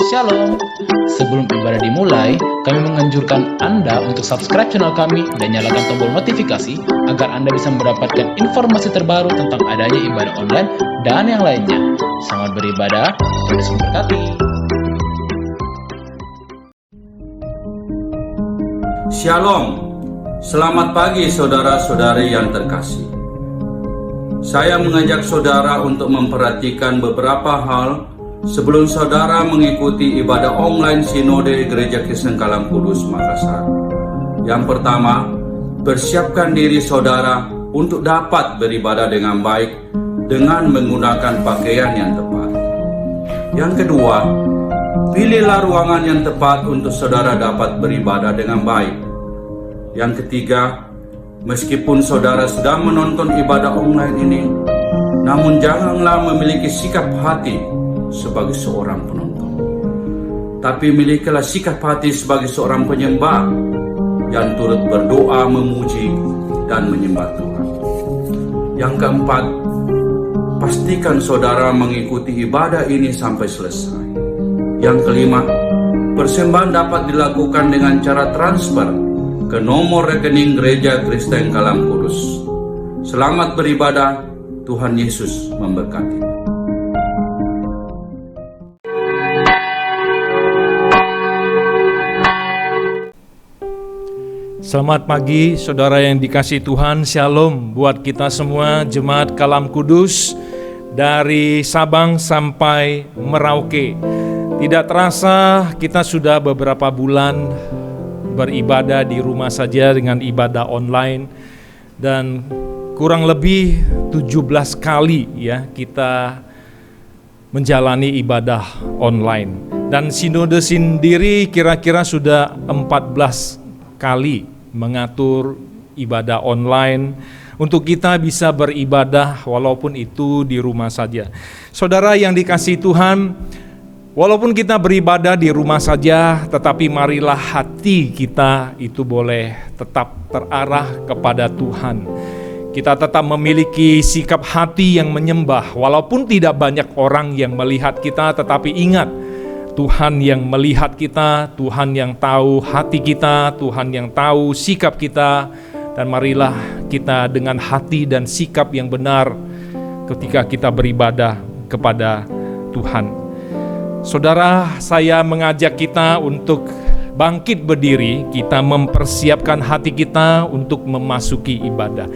Shalom. Sebelum ibadah dimulai, kami menganjurkan Anda untuk subscribe channel kami dan nyalakan tombol notifikasi agar Anda bisa mendapatkan informasi terbaru tentang adanya ibadah online dan yang lainnya. Selamat beribadah, Tuhan Yesus memberkati. Shalom. Selamat pagi saudara-saudari yang terkasih. Saya mengajak saudara untuk memperhatikan beberapa hal sebelum saudara mengikuti ibadah online Sinode Gereja Kristen Kalam Kudus Makassar. Yang pertama, persiapkan diri saudara untuk dapat beribadah dengan baik dengan menggunakan pakaian yang tepat. Yang kedua, pilihlah ruangan yang tepat untuk saudara dapat beribadah dengan baik. Yang ketiga, meskipun saudara sedang menonton ibadah online ini, namun janganlah memiliki sikap hati sebagai seorang penonton, tapi milikilah sikap hati sebagai seorang penyembah yang turut berdoa, memuji, dan menyembah Tuhan. Yang keempat, pastikan saudara mengikuti ibadah ini sampai selesai. Yang kelima, persembahan dapat dilakukan dengan cara transfer ke nomor rekening Gereja Kristen Kalam Kudus. Selamat beribadah, Tuhan Yesus memberkati. Selamat pagi saudara yang dikasihi Tuhan, Shalom buat kita semua Jemaat Kalam Kudus dari Sabang sampai Merauke. Tidak terasa kita sudah beberapa bulan beribadah di rumah saja dengan ibadah online, dan kurang lebih 17 kali ya kita menjalani ibadah online. Dan sinode sendiri kira-kira sudah 14 kali mengatur ibadah online untuk kita bisa beribadah walaupun itu di rumah saja. Saudara yang dikasihi Tuhan, walaupun kita beribadah di rumah saja, tetapi marilah hati kita itu boleh tetap terarah kepada Tuhan. Kita tetap memiliki sikap hati yang menyembah, walaupun tidak banyak orang yang melihat kita, tetapi ingat, Tuhan yang melihat kita, Tuhan yang tahu hati kita, Tuhan yang tahu sikap kita, dan marilah kita dengan hati dan sikap yang benar ketika kita beribadah kepada Tuhan. Saudara, saya mengajak kita untuk bangkit berdiri, kita mempersiapkan hati kita untuk memasuki ibadah.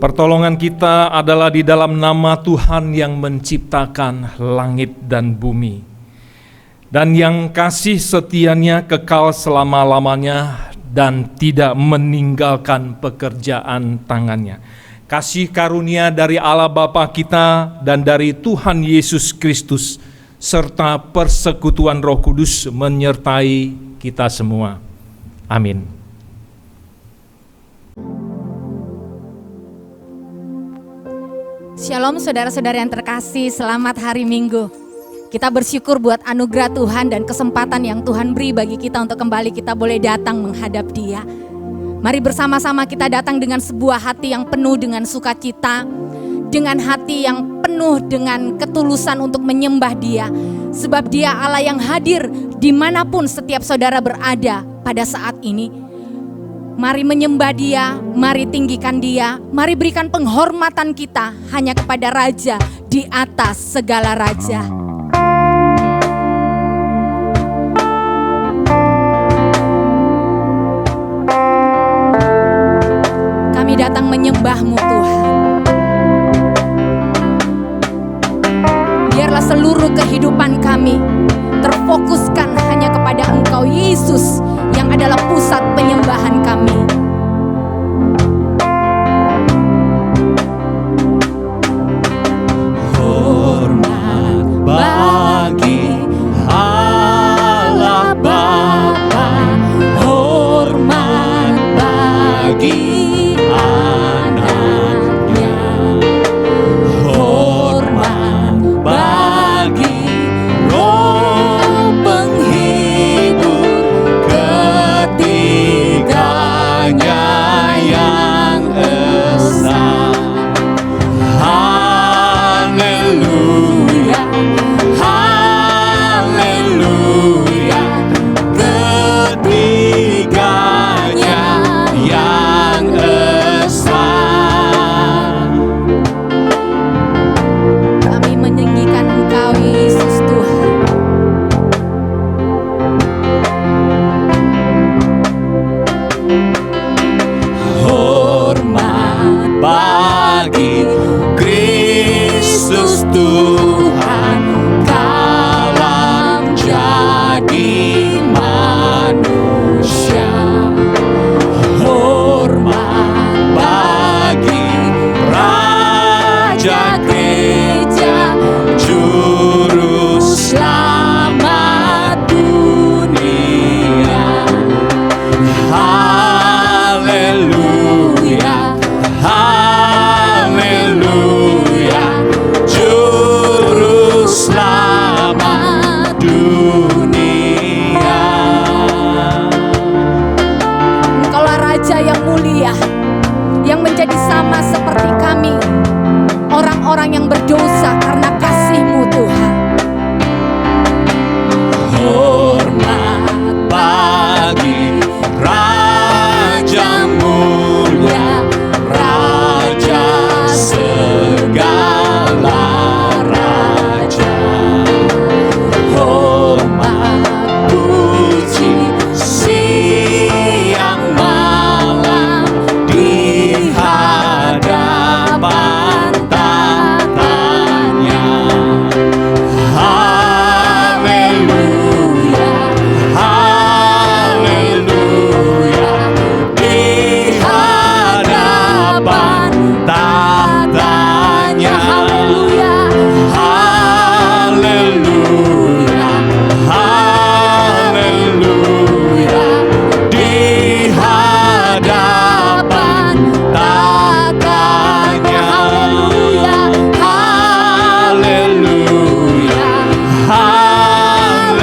Pertolongan kita adalah di dalam nama Tuhan yang menciptakan langit dan bumi, dan yang kasih setianya kekal selama-lamanya dan tidak meninggalkan pekerjaan tangannya. Kasih karunia dari Allah Bapa kita dan dari Tuhan Yesus Kristus serta persekutuan Roh Kudus menyertai kita semua. Amin. Shalom saudara-saudara yang terkasih, selamat hari Minggu. Kita bersyukur buat anugerah Tuhan dan kesempatan yang Tuhan beri bagi kita untuk kembali kita boleh datang menghadap Dia. Mari bersama-sama kita datang dengan sebuah hati yang penuh dengan sukacita, dengan hati yang penuh dengan ketulusan untuk menyembah Dia. Sebab Dia Allah yang hadir dimanapun setiap saudara berada pada saat ini. Mari menyembah Dia, mari tinggikan Dia, mari berikan penghormatan kita hanya kepada Raja di atas segala raja. Kami datang menyembah-Mu Tuhan. Biarlah seluruh kehidupan kami terfokuskan hanya kepada Engkau Yesus yang adalah pusat penyembahan kami. Hormat bagi Allah Bapa, hormat bagi anaknya, hormat bagi Roh penghibur ketiganya yang esa. Haleluya, haleluya, ketiganya yang esa. Kami meninggikan Engkau Yesus Tuhan. Hormat bagi Kristus Tuhan, kalam jadi manusia. Hormat bagi Raja Gereja, Juru Selamat dunia. Haleluya, haleluya, Juru Selamat dunia. Engkaulah Raja yang mulia, yang menjadi sama seperti kami, orang-orang yang berdosa karena kasih-Mu Tuhan. Hormat bagi Raja mulia, Raja segala raja. Hormat puji siang malam di hadapan tatanya. Haleluya, haleluya, di hadapan tahtanya. Haleluya, haleluya, haleluya, di hadapan tahtanya. Haleluya,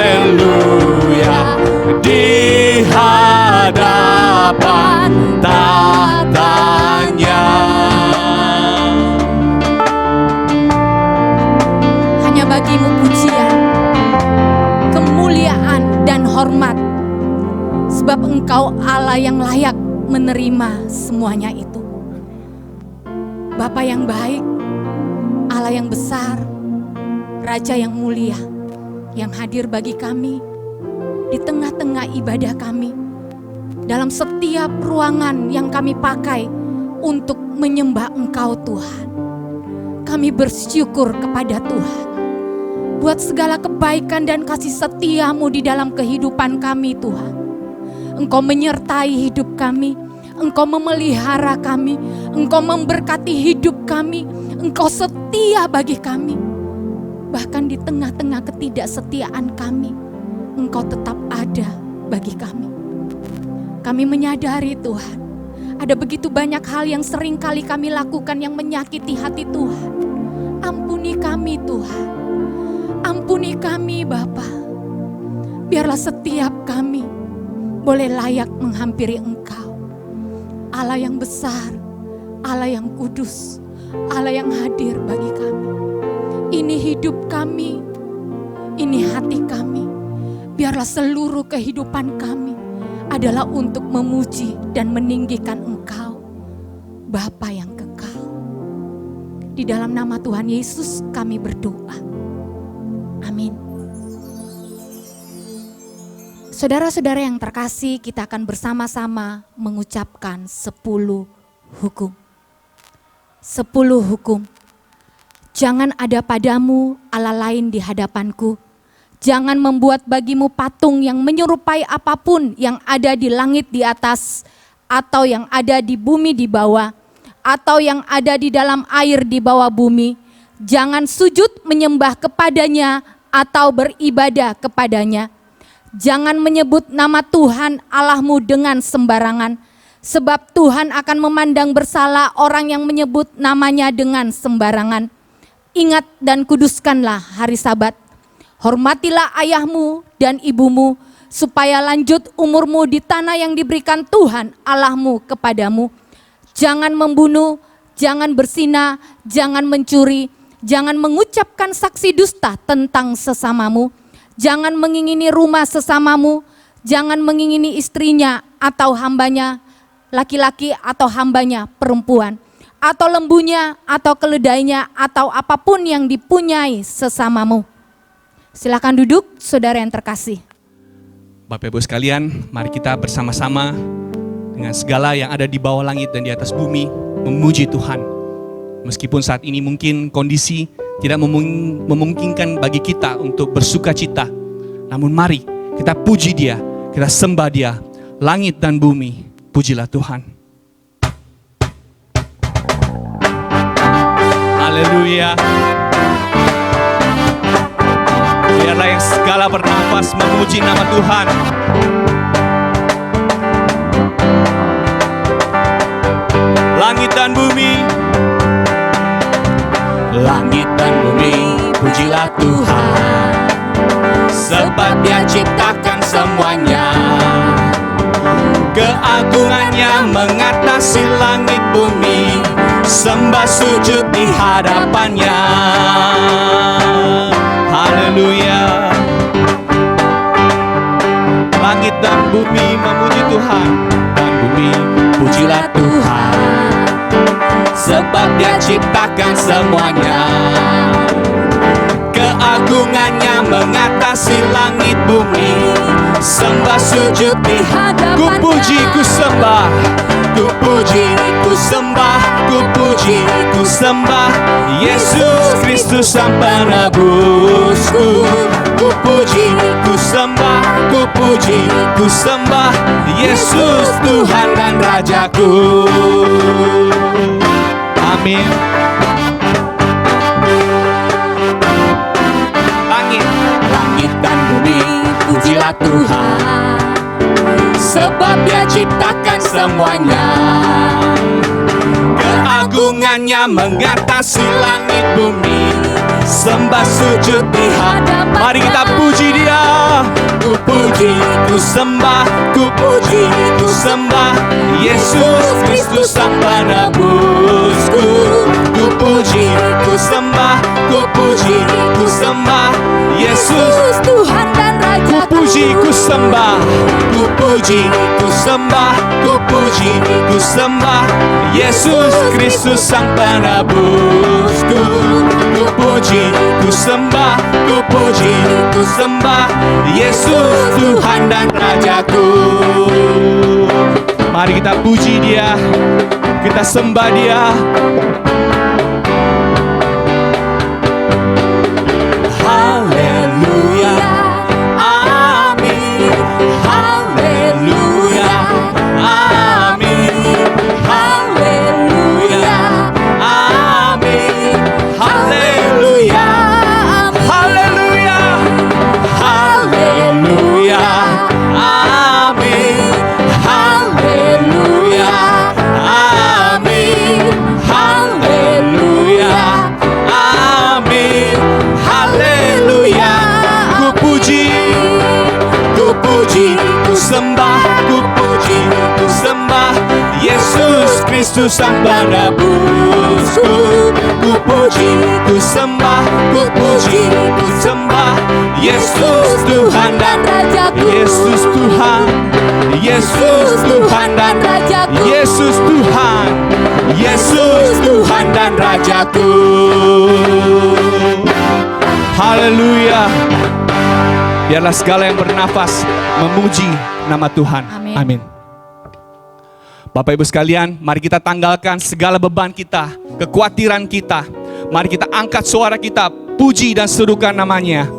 haleluya, di hadapan tahtanya. Hanya bagi-Mu pujian, kemuliaan dan hormat, sebab Engkau Allah yang layak menerima semuanya itu. Bapa yang baik, Allah yang besar, Raja yang mulia, yang hadir bagi kami di tengah-tengah ibadah kami, dalam setiap ruangan yang kami pakai untuk menyembah Engkau Tuhan. Kami bersyukur kepada Tuhan buat segala kebaikan dan kasih setia-Mu di dalam kehidupan kami Tuhan. Engkau menyertai hidup kami, Engkau memelihara kami, Engkau memberkati hidup kami, Engkau setia bagi kami. Bahkan di tengah-tengah ketidaksetiaan kami, Engkau tetap ada bagi kami. Kami menyadari Tuhan, ada begitu banyak hal yang sering kali kami lakukan yang menyakiti hati Tuhan. Ampuni kami Tuhan, ampuni kami Bapa. Biarlah setiap kami boleh layak menghampiri Engkau, Allah yang besar, Allah yang kudus, Allah yang hadir bagi kami. Ini hidup kami, ini hati kami. Biarlah seluruh kehidupan kami adalah untuk memuji dan meninggikan Engkau, Bapa yang kekal. Di dalam nama Tuhan Yesus kami berdoa. Amin. Saudara-saudara yang terkasih, kita akan bersama-sama mengucapkan 10 hukum. 10 hukum. Jangan ada padamu Allah lain di hadapanku. Jangan membuat bagimu patung yang menyerupai apapun yang ada di langit di atas, atau yang ada di bumi di bawah, atau yang ada di dalam air di bawah bumi. Jangan sujud menyembah kepadanya atau beribadah kepadanya. Jangan menyebut nama Tuhan Allahmu dengan sembarangan, sebab Tuhan akan memandang bersalah orang yang menyebut namanya dengan sembarangan. Ingat dan kuduskanlah hari Sabat. Hormatilah ayahmu dan ibumu, supaya lanjut umurmu di tanah yang diberikan Tuhan Allahmu kepadamu. Jangan membunuh, jangan berzina, jangan mencuri, jangan mengucapkan saksi dusta tentang sesamamu, jangan mengingini rumah sesamamu, jangan mengingini istrinya atau hambanya, laki-laki atau hambanya perempuan, atau lembunya atau keledainya atau apapun yang dipunyai sesamamu. Silakan duduk, saudara yang terkasih. Bapak Ibu sekalian, mari kita bersama-sama dengan segala yang ada di bawah langit dan di atas bumi memuji Tuhan. Meskipun saat ini mungkin kondisi tidak memungkinkan bagi kita untuk bersuka cita, namun mari kita puji Dia, kita sembah Dia. Langit dan bumi, pujilah Tuhan. Haleluya. Biarlah yang segala bernafas memuji nama Tuhan. Langit dan bumi, Langit dan bumi, pujilah Tuhan, sebab Dia ciptakan semuanya. Keagungannya mengatasi langit bumi, sembah sujud di hadapannya. haleluya. Langit dan bumi memuji Tuhan. Dan bumi, pujilah Tuhan, sebab Dia ciptakan semuanya. Keagungannya mengatasi langit bumi, sembah sujud di hadapannya. Ku puji, ku sembah, Ku puji, ku sembah, ku puji, ku sembah Yesus Kristus Sang Penebusku. Ku puji, ku sembah, ku puji, ku sembah Yesus Tuhan dan Rajaku. amin. Langit dan bumi, pujilah Tuhan, sebab Dia ciptakan semuanya. Keagungannya mengatasi langit bumi, sembah sujud di hadapan. Mari kita puji Dia. Ku puji, ku sembah, ku puji, ku sembah Yesus Kristus Sang Penebusku. Ku puji, ku sembah, ku puji, ku sembah Yesus Tuhan dan Raja. Ku puji, ku sembah, Ku puji, ku sembah, ku puji, ku sembah Yesus Kristus Sang Penebusku. Ku puji, ku sembah, ku puji, ku sembah Yesus Tuhan dan Rajaku. Mari kita puji Dia, kita sembah Dia. Haleluya, amin. Haleluya, amin. Haleluya, amin. Haleluya, Haleluya. haleluya, amin. Haleluya, amin. Haleluya, amin. Haleluya. Ku puji, Ku puji, ku sembah, ku puji, ku sembah Yesus Kristus Sang Penebusku. Ku puji, ku sembah, ku puji, ku sembah Yesus Tuhan dan Rajaku. Yesus Tuhan, Yesus Tuhan dan Rajaku. Yesus Tuhan. Yesus Tuhan dan Rajaku. Haleluya. Biarlah segala yang bernafas memuji nama Tuhan. Amin. Amin. Bapak Ibu sekalian, mari kita tanggalkan segala beban kita, kekhawatiran kita. Mari kita angkat suara kita, puji dan serukan namanya.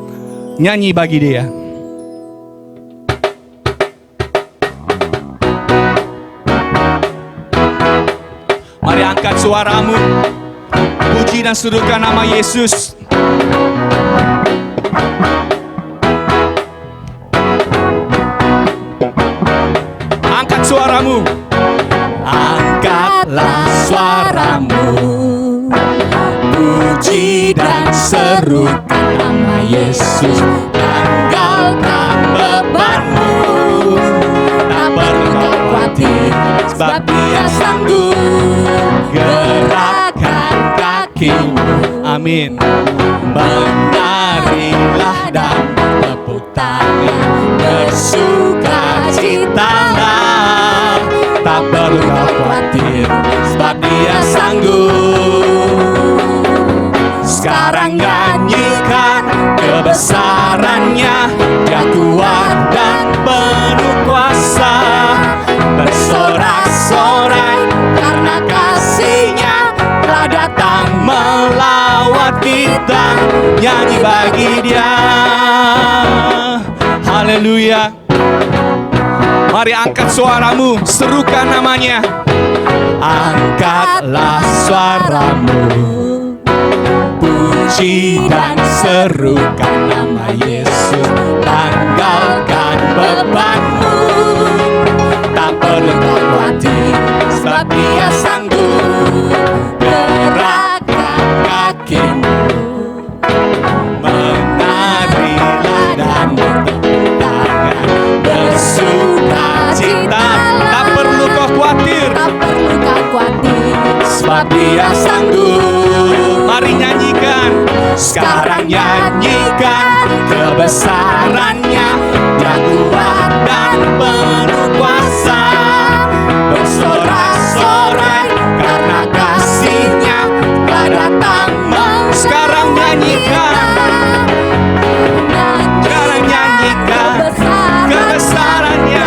Nyanyi bagi Dia. Mari angkat suaramu, puji dan serukan nama Yesus. Angkat suaramu. Angkatlah suaramu, puji dan serukan nama Yesus. Tanggalkan bebanmu, tak perlu kau khawatir, sebab Dia sanggup. Gerakkan kakimu, Amin. menarilah dan bertepuk tangan, bersukacitalah, tak perlu kau khawatir, sebab Dia sanggup. Sekarang nyanyikan kebesarannya, Dia kuat dan penuh kuasa. Bersorak-sorai karena kasih-Nya telah datang melawat kita. Nyanyi bagi Dia. Haleluya. Mari angkat suaramu, serukan namanya. Angkatlah suaramu, puji dan serukan nama Yesus. Tanggalkan bebanmu, tak perlu kau khawatir, sebab Dia sanggup. Gerakkan kakimu, menarilah dan bertepuk tangan, bersukacitalah, Tak perlu kau khawatir. Tak perlu kau khawatir, sebab Dia sanggup. Mari nyanyikan. Sekarang nyanyikan kebesarannya, Dia kuat dan penuh kuasa. Bersorak-sorai karena kasih-Nya telah datang. Sekarang nyanyikan. Sekarang nyanyikan kebesarannya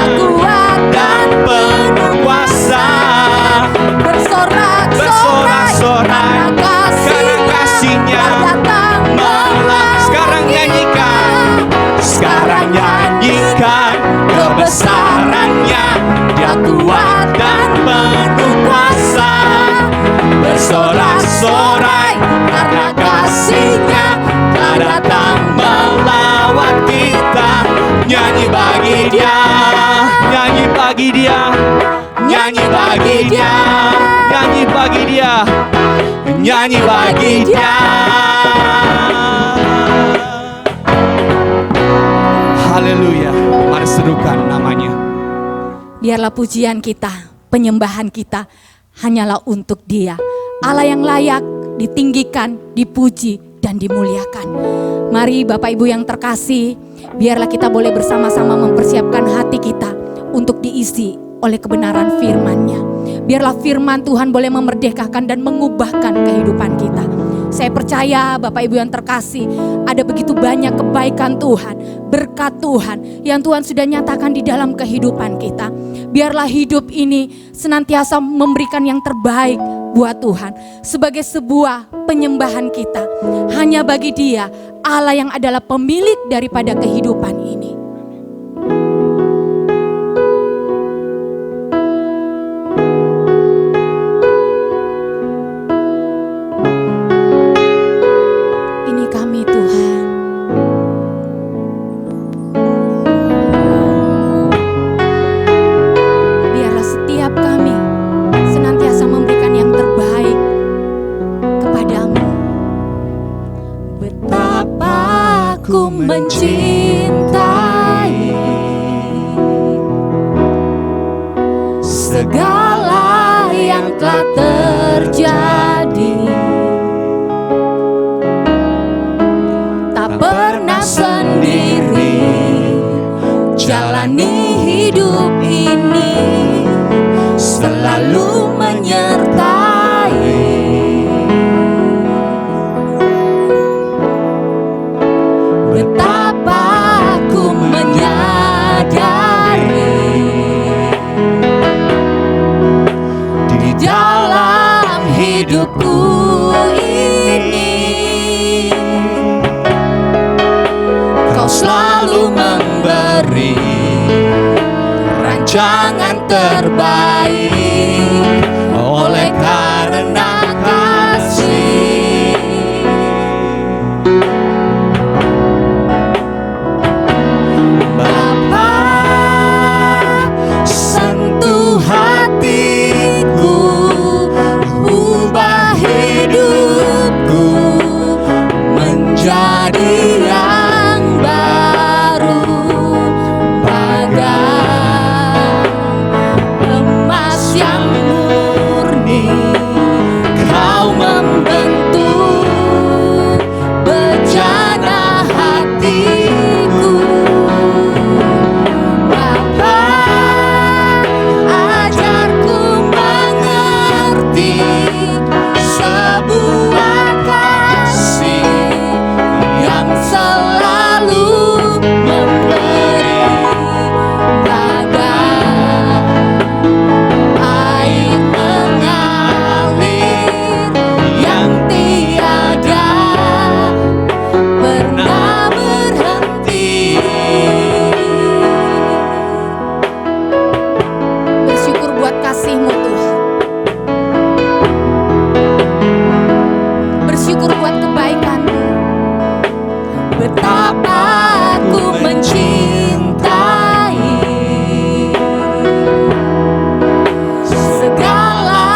dan penuh kuasa. bersorak-sorai Karena kasih-Nya Sekarang nyanyikan. Sekarang nyanyikan kebesarannya, Dia kuat dan penuh kuasa. Bersorak-sorai karena kasih-Nya telah datang melawat kita. Nyanyi bagi Dia, Nyanyi bagi Dia. nyanyi bagi Dia, Nyanyi bagi Dia. nyanyi bagi Dia. Haleluya. Mari serukan namanya. Biarlah pujian kita, penyembahan kita hanyalah untuk Dia, Allah yang layak ditinggikan, dipuji, dan dimuliakan. Mari Bapak Ibu yang terkasih, biarlah kita boleh bersama-sama mempersiapkan hati kita untuk diisi oleh kebenaran firman-Nya. Biarlah firman Tuhan boleh memerdekakan dan mengubahkan kehidupan kita. Saya percaya Bapak Ibu yang terkasih, ada begitu banyak kebaikan Tuhan, berkat Tuhan yang Tuhan sudah nyatakan di dalam kehidupan kita. Biarlah hidup ini senantiasa memberikan yang terbaik buat Tuhan sebagai sebuah penyembahan kita hanya bagi Dia, Allah yang adalah pemilik daripada kehidupan ini. Ini kami Tuhan. Biarlah setiap kami senantiasa memberikan yang terbaik kepadamu. Betapa ku mencintai segala yang telah terjadi. Tak pernah sendiri jalani hidup ini, selalu menyertai. Betapa ku menyadari terbaik oleh karena kasih. Bapa, sentuh hatiku, ubah hidupku menjadi yang baru, bagai emas yang murni. Kau membentuk bejana hatiku. Bapa, ajarku mengerti sebuah kasih yang selalu memberi, bagai air mengalir yang tiada pernah berhenti. Bersyukur buat kasih-Mu Tuhan. Bersyukur buat kebaikan-Mu. Betapa aku mencintai segala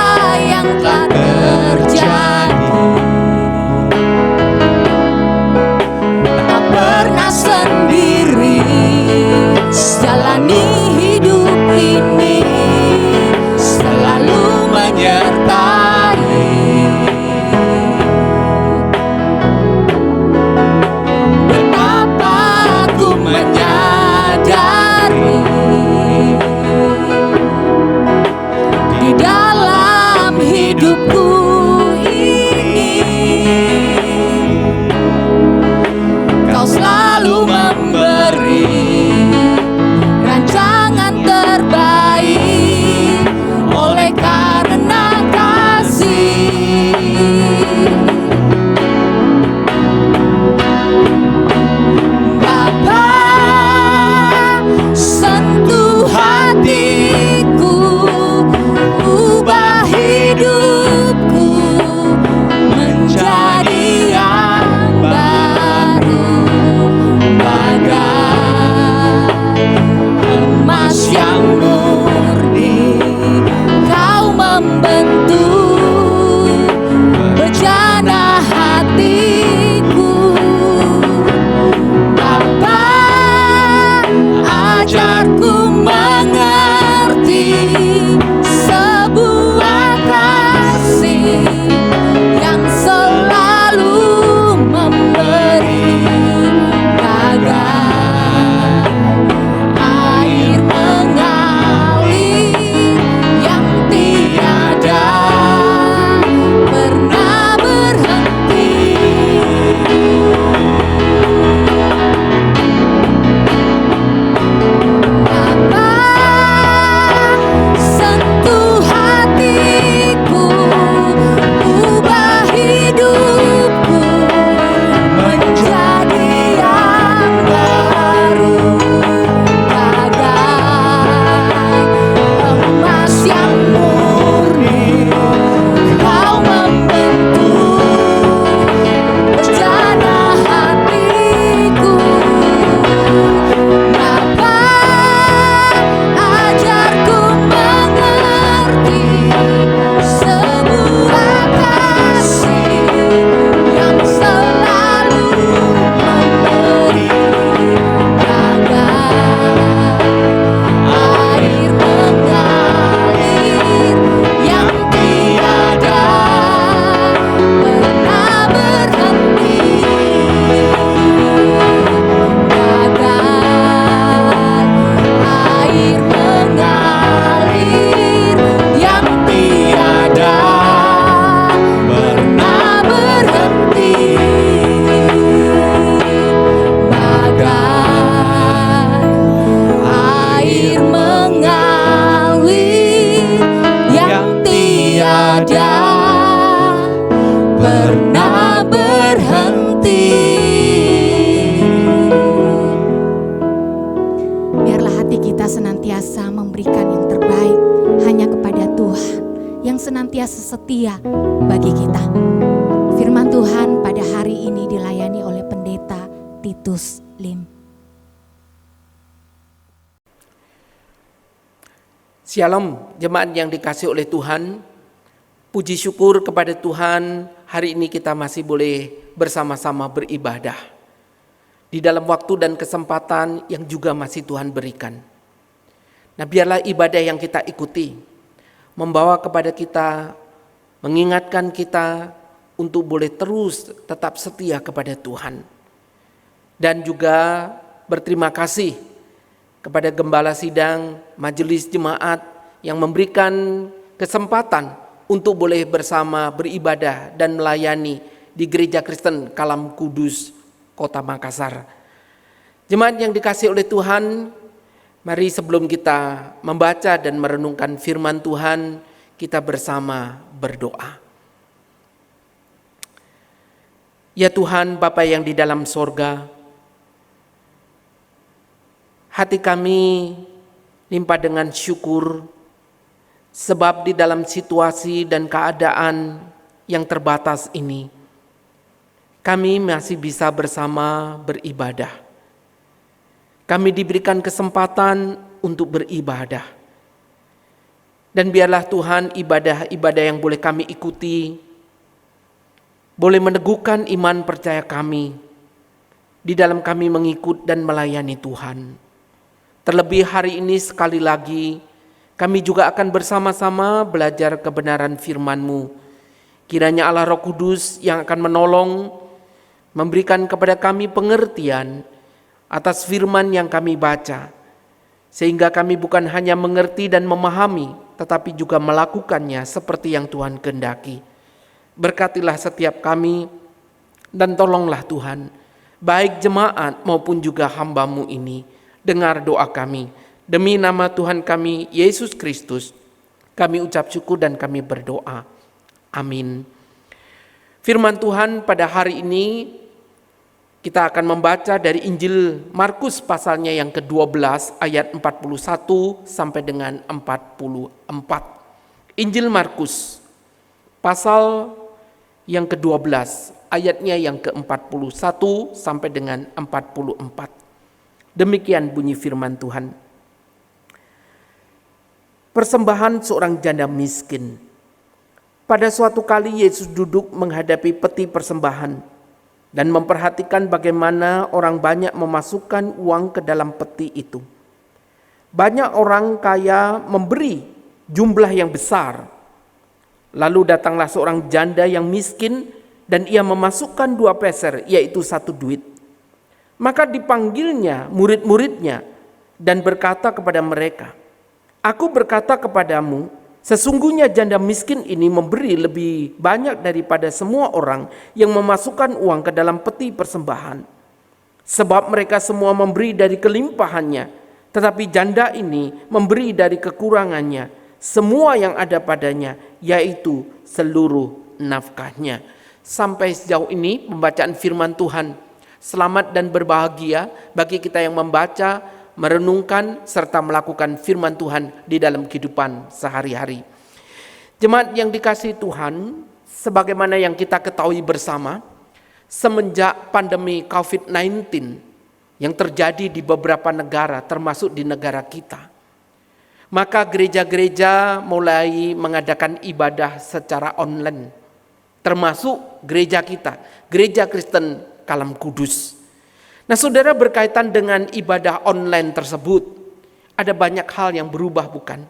yang telah terjadi. Tak pernah sendiri jalani hidup ini, selalu menyertai. Betapa senantiasa setia bagi kita. Firman Tuhan pada hari ini dilayani oleh Pendeta Titus Lim. Shalom, jemaat yang dikasihi oleh Tuhan. Puji syukur kepada Tuhan, hari ini kita masih boleh bersama-sama beribadah di dalam waktu dan kesempatan yang juga masih Tuhan berikan. Nah, biarlah ibadah yang kita ikuti membawa kepada kita, mengingatkan kita untuk boleh terus tetap setia kepada Tuhan. Dan juga berterima kasih kepada Gembala Sidang, Majelis Jemaat yang memberikan kesempatan untuk boleh bersama beribadah dan melayani di Gereja Kristen Kalam Kudus, Kota Makassar. Jemaat yang dikasihi oleh Tuhan, mari sebelum kita membaca dan merenungkan firman Tuhan, kita bersama berdoa. Ya Tuhan, Bapa yang di dalam sorga, hati kami limpah dengan syukur, sebab di dalam situasi dan keadaan yang terbatas ini, kami masih bisa bersama beribadah. Kami diberikan kesempatan untuk beribadah. Dan biarlah Tuhan ibadah-ibadah yang boleh kami ikuti, boleh meneguhkan iman percaya kami, di dalam kami mengikut dan melayani Tuhan. Terlebih hari ini sekali lagi, kami juga akan bersama-sama belajar kebenaran firman-Mu. Kiranya Allah Roh Kudus yang akan menolong, memberikan kepada kami pengertian atas firman yang kami baca, sehingga kami bukan hanya mengerti dan memahami, tetapi juga melakukannya seperti yang Tuhan kehendaki. Berkatilah setiap kami, dan tolonglah Tuhan, baik jemaat maupun juga hamba-Mu ini. Dengar doa kami. Demi nama Tuhan kami, Yesus Kristus, kami ucap syukur dan kami berdoa. Amin. Firman Tuhan pada hari ini, kita akan membaca dari Injil Markus pasalnya yang ke-12 ayat 41 sampai dengan 44. Injil Markus pasal yang ke-12 ayatnya yang ke-41 sampai dengan 44. Demikian bunyi firman Tuhan. Persembahan seorang janda miskin. Pada suatu kali Yesus duduk menghadapi peti persembahan dan memperhatikan bagaimana orang banyak memasukkan uang ke dalam peti itu. Banyak orang kaya memberi jumlah yang besar. Lalu datanglah seorang janda yang miskin dan ia memasukkan 2 peser, yaitu 1 duit. Maka dipanggilnya murid-muridnya dan berkata kepada mereka, "Aku berkata kepadamu, sesungguhnya janda miskin ini memberi lebih banyak daripada semua orang yang memasukkan uang ke dalam peti persembahan. Sebab mereka semua memberi dari kelimpahannya, tetapi janda ini memberi dari kekurangannya, semua yang ada padanya, yaitu seluruh nafkahnya." Sampai sejauh ini pembacaan firman Tuhan. Selamat dan berbahagia bagi kita yang membaca, merenungkan, serta melakukan firman Tuhan di dalam kehidupan sehari-hari. Jemaat yang dikasihi Tuhan, sebagaimana yang kita ketahui bersama, semenjak pandemi COVID-19 yang terjadi di beberapa negara, termasuk di negara kita, maka gereja-gereja mulai mengadakan ibadah secara online, termasuk gereja kita, Gereja Kristen Kalam Kudus. Nah, saudara, berkaitan dengan ibadah online tersebut, ada banyak hal yang berubah, bukan?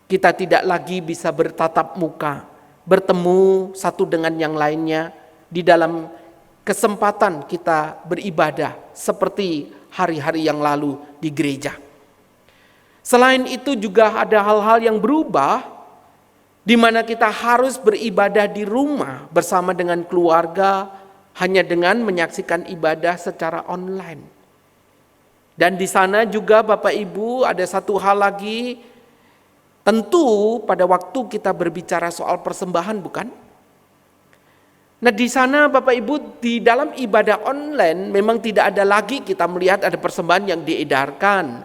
Kita tidak lagi bisa bertatap muka, bertemu satu dengan yang lainnya di dalam kesempatan kita beribadah seperti hari-hari yang lalu di gereja. Selain itu juga ada hal-hal yang berubah, di mana kita harus beribadah di rumah bersama dengan keluarga, hanya dengan menyaksikan ibadah secara online. Dan di sana juga Bapak Ibu ada satu hal lagi, tentu pada waktu kita berbicara soal persembahan, bukan? Nah, di sana Bapak Ibu, di dalam ibadah online memang tidak ada lagi kita melihat ada persembahan yang diedarkan.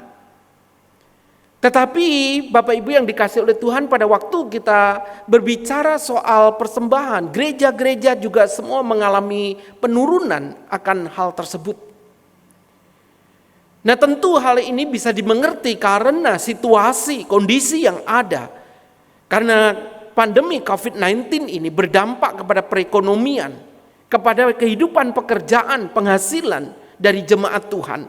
Tetapi Bapak Ibu yang dikasihi oleh Tuhan, pada waktu kita berbicara soal persembahan, gereja-gereja juga semua mengalami penurunan akan hal tersebut. Nah, tentu hal ini bisa dimengerti karena situasi, kondisi yang ada. Karena pandemi COVID-19 ini berdampak kepada perekonomian, kepada kehidupan pekerjaan, penghasilan dari jemaat Tuhan.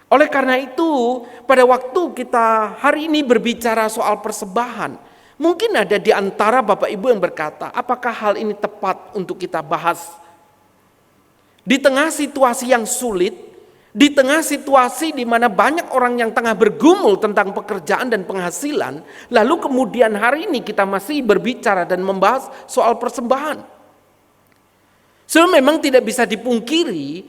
Oleh karena itu, pada waktu kita hari ini berbicara soal persembahan, mungkin ada di antara Bapak Ibu yang berkata, apakah hal ini tepat untuk kita bahas? Di tengah situasi yang sulit, di tengah situasi di mana banyak orang yang tengah bergumul tentang pekerjaan dan penghasilan, lalu kemudian hari ini kita masih berbicara dan membahas soal persembahan. So, memang tidak bisa dipungkiri,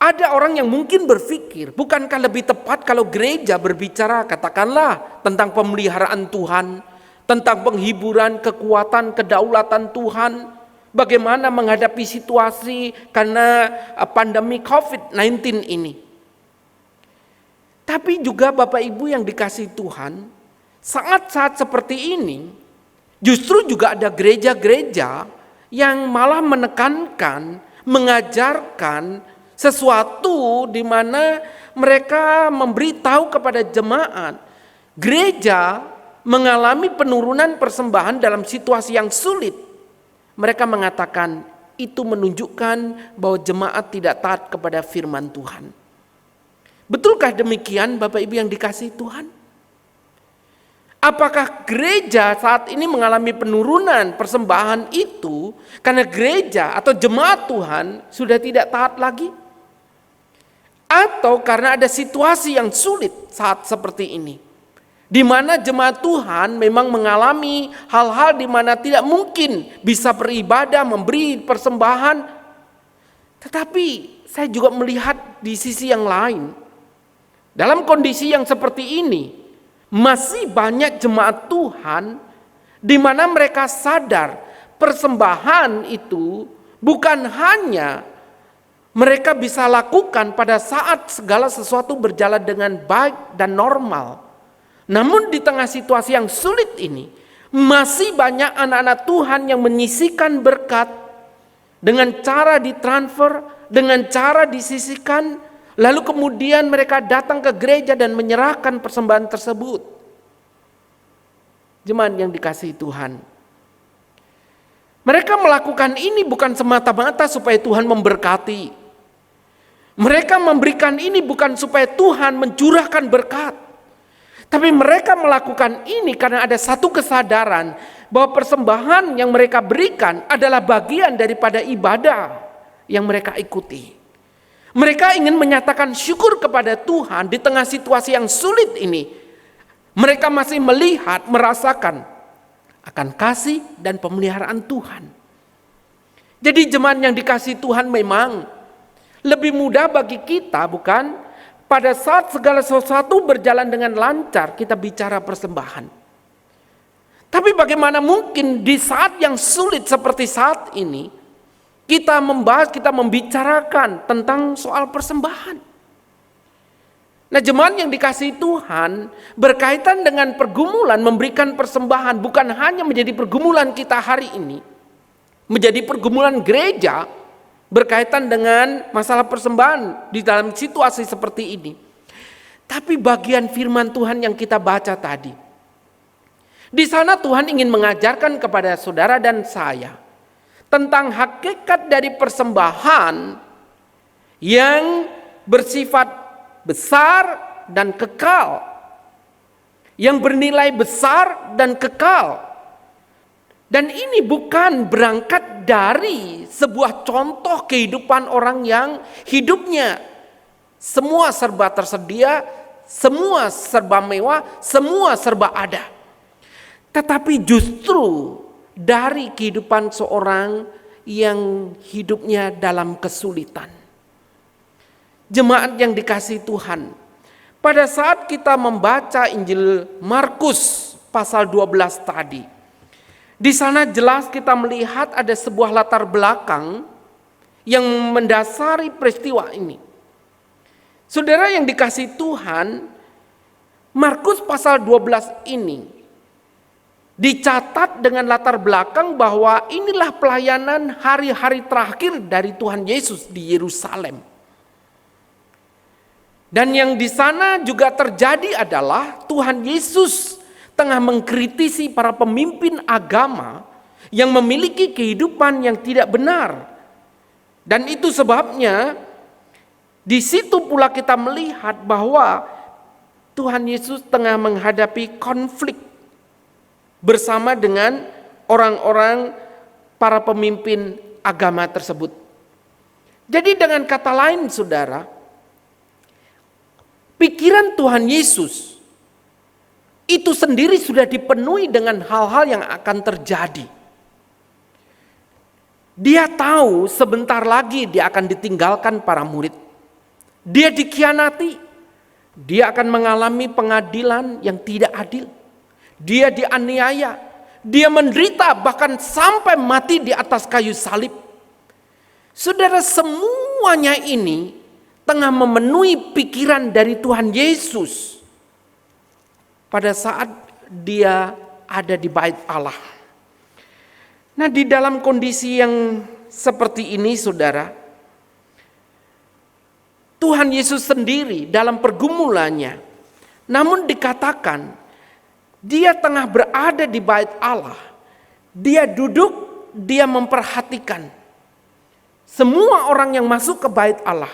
ada orang yang mungkin berpikir, bukankah lebih tepat kalau gereja berbicara katakanlah tentang pemeliharaan Tuhan, tentang penghiburan, kekuatan, kedaulatan Tuhan, bagaimana menghadapi situasi karena pandemi COVID-19 ini. Tapi juga Bapak Ibu yang dikasihi Tuhan, saat-saat seperti ini, justru juga ada gereja-gereja yang malah menekankan, mengajarkan sesuatu di mana mereka memberitahu kepada jemaat, gereja mengalami penurunan persembahan dalam situasi yang sulit. Mereka mengatakan itu menunjukkan bahwa jemaat tidak taat kepada firman Tuhan. Betulkah demikian Bapak Ibu yang dikasihi Tuhan? Apakah gereja saat ini mengalami penurunan persembahan itu karena gereja atau jemaat Tuhan sudah tidak taat lagi? Atau karena ada situasi yang sulit saat seperti ini, di mana jemaat Tuhan memang mengalami hal-hal di mana tidak mungkin bisa beribadah, memberi persembahan. Tetapi saya juga melihat di sisi yang lain, dalam kondisi yang seperti ini, masih banyak jemaat Tuhan di mana mereka sadar persembahan itu bukan hanya mereka bisa lakukan pada saat segala sesuatu berjalan dengan baik dan normal. Namun di tengah situasi yang sulit ini, masih banyak anak-anak Tuhan yang menyisihkan berkat dengan cara ditransfer, dengan cara disisihkan, lalu kemudian mereka datang ke gereja dan menyerahkan persembahan tersebut. Jemaat yang dikasihi Tuhan, mereka melakukan ini bukan semata-mata supaya Tuhan memberkati. Mereka memberikan ini bukan supaya Tuhan mencurahkan berkat. Tapi mereka melakukan ini karena ada satu kesadaran bahwa persembahan yang mereka berikan adalah bagian daripada ibadah yang mereka ikuti. Mereka ingin menyatakan syukur kepada Tuhan di tengah situasi yang sulit ini. Mereka masih melihat, merasakan akan kasih dan pemeliharaan Tuhan. Jadi jemaat yang dikasihi Tuhan, memang lebih mudah bagi kita, bukan? Pada saat segala sesuatu berjalan dengan lancar, kita bicara persembahan. Tapi bagaimana mungkin di saat yang sulit seperti saat ini, kita membahas, kita membicarakan tentang soal persembahan. Nah, jemaat yang dikasihi Tuhan, berkaitan dengan pergumulan memberikan persembahan bukan hanya menjadi pergumulan kita hari ini, menjadi pergumulan gereja, berkaitan dengan masalah persembahan di dalam situasi seperti ini. Tapi bagian firman Tuhan yang kita baca tadi, di sana Tuhan ingin mengajarkan kepada saudara dan saya tentang hakikat dari persembahan yang bersifat besar dan kekal, yang bernilai besar dan kekal. Dan ini bukan berangkat dari sebuah contoh kehidupan orang yang hidupnya semua serba tersedia, semua serba mewah, semua serba ada. Tetapi justru dari kehidupan seorang yang hidupnya dalam kesulitan. Jemaat yang dikasihi Tuhan, pada saat kita membaca Injil Markus pasal 12 tadi, di sana jelas kita melihat ada sebuah latar belakang yang mendasari peristiwa ini. Saudara yang dikasihi Tuhan, Markus pasal 12 ini dicatat dengan latar belakang bahwa inilah pelayanan hari-hari terakhir dari Tuhan Yesus di Yerusalem. Dan yang di sana juga terjadi adalah Tuhan Yesus tengah mengkritisi para pemimpin agama yang memiliki kehidupan yang tidak benar. Dan itu sebabnya di situ pula kita melihat bahwa Tuhan Yesus tengah menghadapi konflik bersama dengan orang-orang para pemimpin agama tersebut. Jadi dengan kata lain saudara, pikiran Tuhan Yesus itu sendiri sudah dipenuhi dengan hal-hal yang akan terjadi. Dia tahu sebentar lagi dia akan ditinggalkan para murid. Dia dikhianati. Dia akan mengalami pengadilan yang tidak adil. Dia dianiaya. Dia menderita bahkan sampai mati di atas kayu salib. Saudara, semuanya ini tengah memenuhi pikiran dari Tuhan Yesus pada saat dia ada di bait Allah. Nah, di dalam kondisi yang seperti ini saudara, Tuhan Yesus sendiri dalam pergumulannya, namun dikatakan dia tengah berada di bait Allah. Dia duduk, dia memperhatikan semua orang yang masuk ke bait Allah.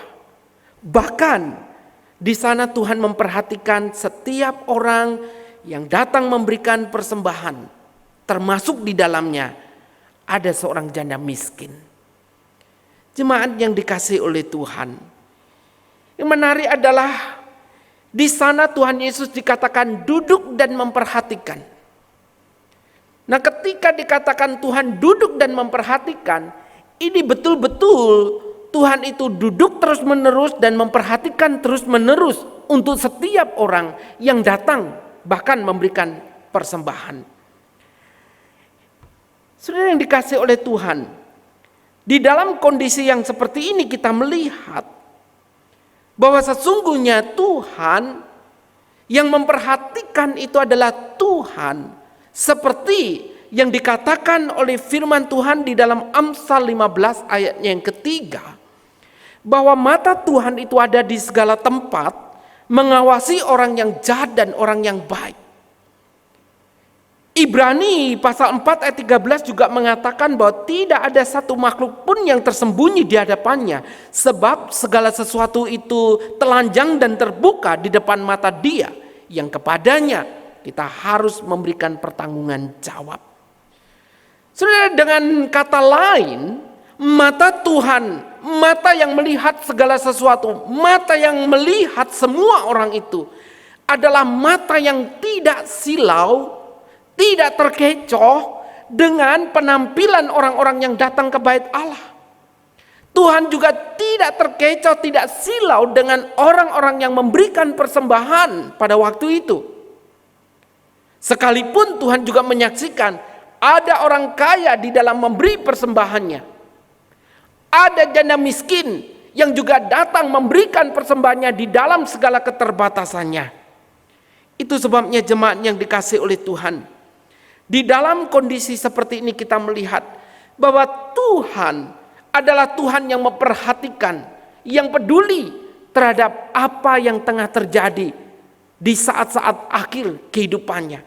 Bahkan di sana Tuhan memperhatikan setiap orang yang datang memberikan persembahan, termasuk di dalamnya ada seorang janda miskin. Jemaat yang dikasihi oleh Tuhan, yang menarik adalah di sana Tuhan Yesus dikatakan duduk dan memperhatikan. Nah, ketika dikatakan Tuhan duduk dan memperhatikan, ini betul-betul Tuhan itu duduk terus-menerus dan memperhatikan terus-menerus untuk setiap orang yang datang, bahkan memberikan persembahan. Saudara yang dikasihi oleh Tuhan, di dalam kondisi yang seperti ini kita melihat bahwa sesungguhnya Tuhan yang memperhatikan itu adalah Tuhan seperti yang dikatakan oleh firman Tuhan di dalam Amsal 15 ayatnya yang ketiga, bahwa mata Tuhan itu ada di segala tempat, mengawasi orang yang jahat dan orang yang baik. Ibrani pasal 4 ayat 13 juga mengatakan bahwa tidak ada satu makhluk pun yang tersembunyi di hadapannya, sebab segala sesuatu itu telanjang dan terbuka di depan mata Dia yang kepadanya kita harus memberikan pertanggungan jawab. Saudara, dengan kata lain, mata Tuhan, mata yang melihat segala sesuatu, mata yang melihat semua orang itu adalah mata yang tidak silau, tidak terkecoh dengan penampilan orang-orang yang datang ke bait Allah. Tuhan juga tidak terkecoh, tidak silau dengan orang-orang yang memberikan persembahan pada waktu itu. Sekalipun Tuhan juga menyaksikan ada orang kaya di dalam memberi persembahannya. Ada janda miskin yang juga datang memberikan persembahannya di dalam segala keterbatasannya. Itu sebabnya jemaat yang dikasihi oleh Tuhan, di dalam kondisi seperti ini kita melihat bahwa Tuhan adalah Tuhan yang memperhatikan, yang peduli terhadap apa yang tengah terjadi di saat-saat akhir kehidupannya.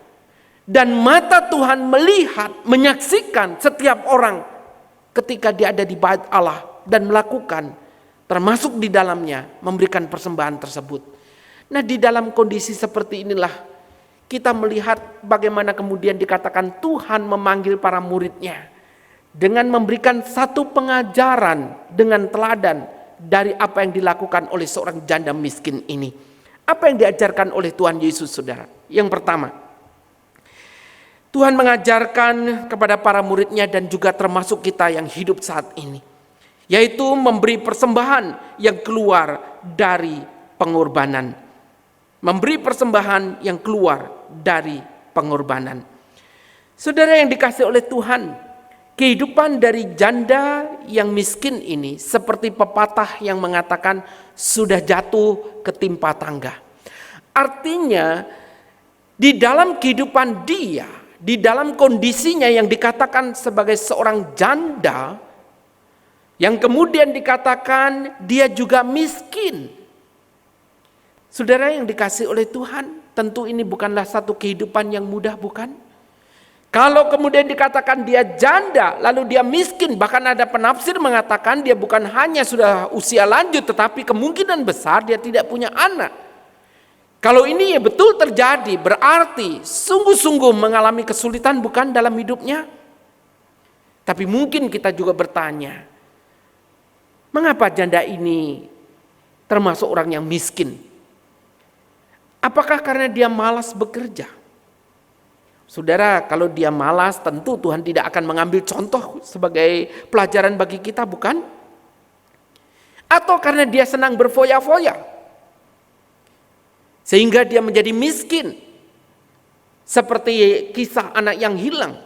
Dan mata Tuhan melihat, menyaksikan setiap orang ketika dia ada di bait Allah dan melakukan, termasuk di dalamnya memberikan persembahan tersebut. Nah, di dalam kondisi seperti inilah kita melihat bagaimana kemudian dikatakan Tuhan memanggil para muridnya dengan memberikan satu pengajaran dengan teladan dari apa yang dilakukan oleh seorang janda miskin ini. Apa yang diajarkan oleh Tuhan Yesus, saudara? Yang pertama, Tuhan mengajarkan kepada para muridnya dan juga termasuk kita yang hidup saat ini, yaitu memberi persembahan yang keluar dari pengorbanan. Memberi persembahan yang keluar dari pengorbanan. Saudara yang dikasihi oleh Tuhan, kehidupan dari janda yang miskin ini seperti pepatah yang mengatakan sudah jatuh ketimpa tangga. Artinya di dalam kehidupan dia, di dalam kondisinya yang dikatakan sebagai seorang janda, yang kemudian dikatakan dia juga miskin. Saudara yang dikasihi oleh Tuhan, tentu ini bukanlah satu kehidupan yang mudah, bukan? Kalau kemudian dikatakan dia janda, lalu dia miskin, bahkan ada penafsir mengatakan dia bukan hanya sudah usia lanjut, tetapi kemungkinan besar dia tidak punya anak. Kalau ini ya betul terjadi, berarti sungguh-sungguh mengalami kesulitan bukan dalam hidupnya? Tapi mungkin kita juga bertanya, mengapa janda ini termasuk orang yang miskin? Apakah karena dia malas bekerja? Saudara, kalau dia malas tentu Tuhan tidak akan mengambil contoh sebagai pelajaran bagi kita, bukan? Atau karena dia senang berfoya-foya sehingga dia menjadi miskin, seperti kisah anak yang hilang.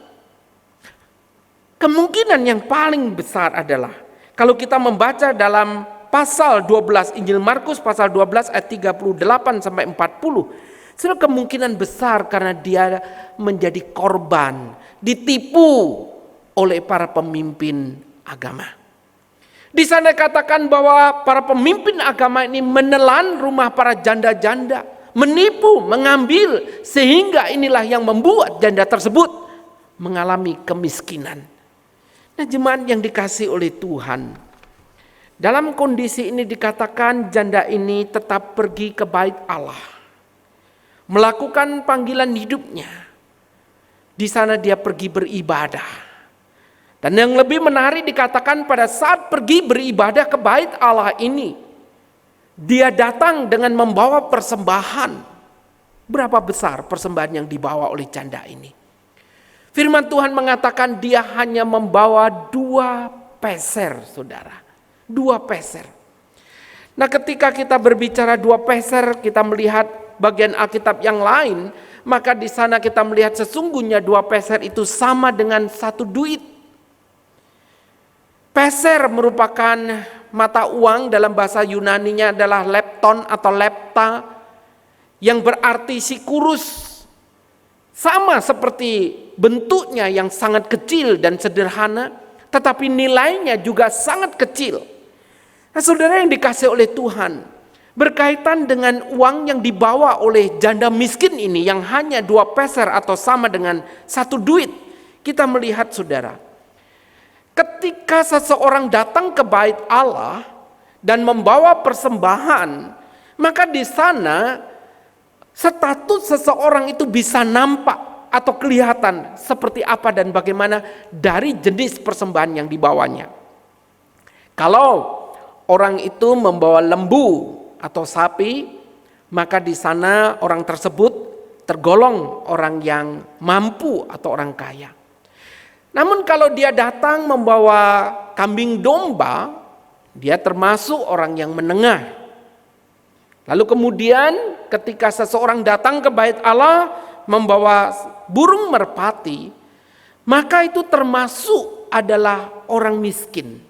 Kemungkinan yang paling besar adalah kalau kita membaca dalam pasal 12 Injil Markus pasal 12 ayat 38 sampai 40, sudah kemungkinan besar karena dia menjadi korban, ditipu oleh para pemimpin agama. Di sana katakan bahwa para pemimpin agama ini menelan rumah para janda-janda, menipu, mengambil, sehingga inilah yang membuat janda tersebut mengalami kemiskinan. Nah, jemaat yang dikasihi oleh Tuhan, dalam kondisi ini dikatakan janda ini tetap pergi ke bait Allah, melakukan panggilan hidupnya. Di sana dia pergi beribadah. Dan yang lebih menarik dikatakan pada saat pergi beribadah ke bait Allah ini, dia datang dengan membawa persembahan. Berapa besar persembahan yang dibawa oleh janda ini? Firman Tuhan mengatakan dia hanya membawa 2 peser, saudara. 2 peser. Nah, ketika kita berbicara 2 peser, kita melihat bagian Alkitab yang lain, maka di sana kita melihat sesungguhnya 2 peser itu sama dengan 1 duit. Peser merupakan mata uang, dalam bahasa Yunaninya adalah lepton atau lepta, yang berarti sikurus. Sama seperti bentuknya yang sangat kecil dan sederhana, tetapi nilainya juga sangat kecil. Nah, saudara yang dikasihi oleh Tuhan, berkaitan dengan uang yang dibawa oleh janda miskin ini yang hanya 2 peser atau sama dengan 1 duit, kita melihat, saudara, ketika seseorang datang ke bait Allah dan membawa persembahan, maka di sana status seseorang itu bisa nampak atau kelihatan seperti apa dan bagaimana dari jenis persembahan yang dibawanya. Kalau orang itu membawa lembu atau sapi, maka di sana orang tersebut tergolong orang yang mampu atau orang kaya. Namun kalau dia datang membawa kambing domba, dia termasuk orang yang menengah. Lalu kemudian ketika seseorang datang ke bait Allah membawa burung merpati, maka itu termasuk adalah orang miskin.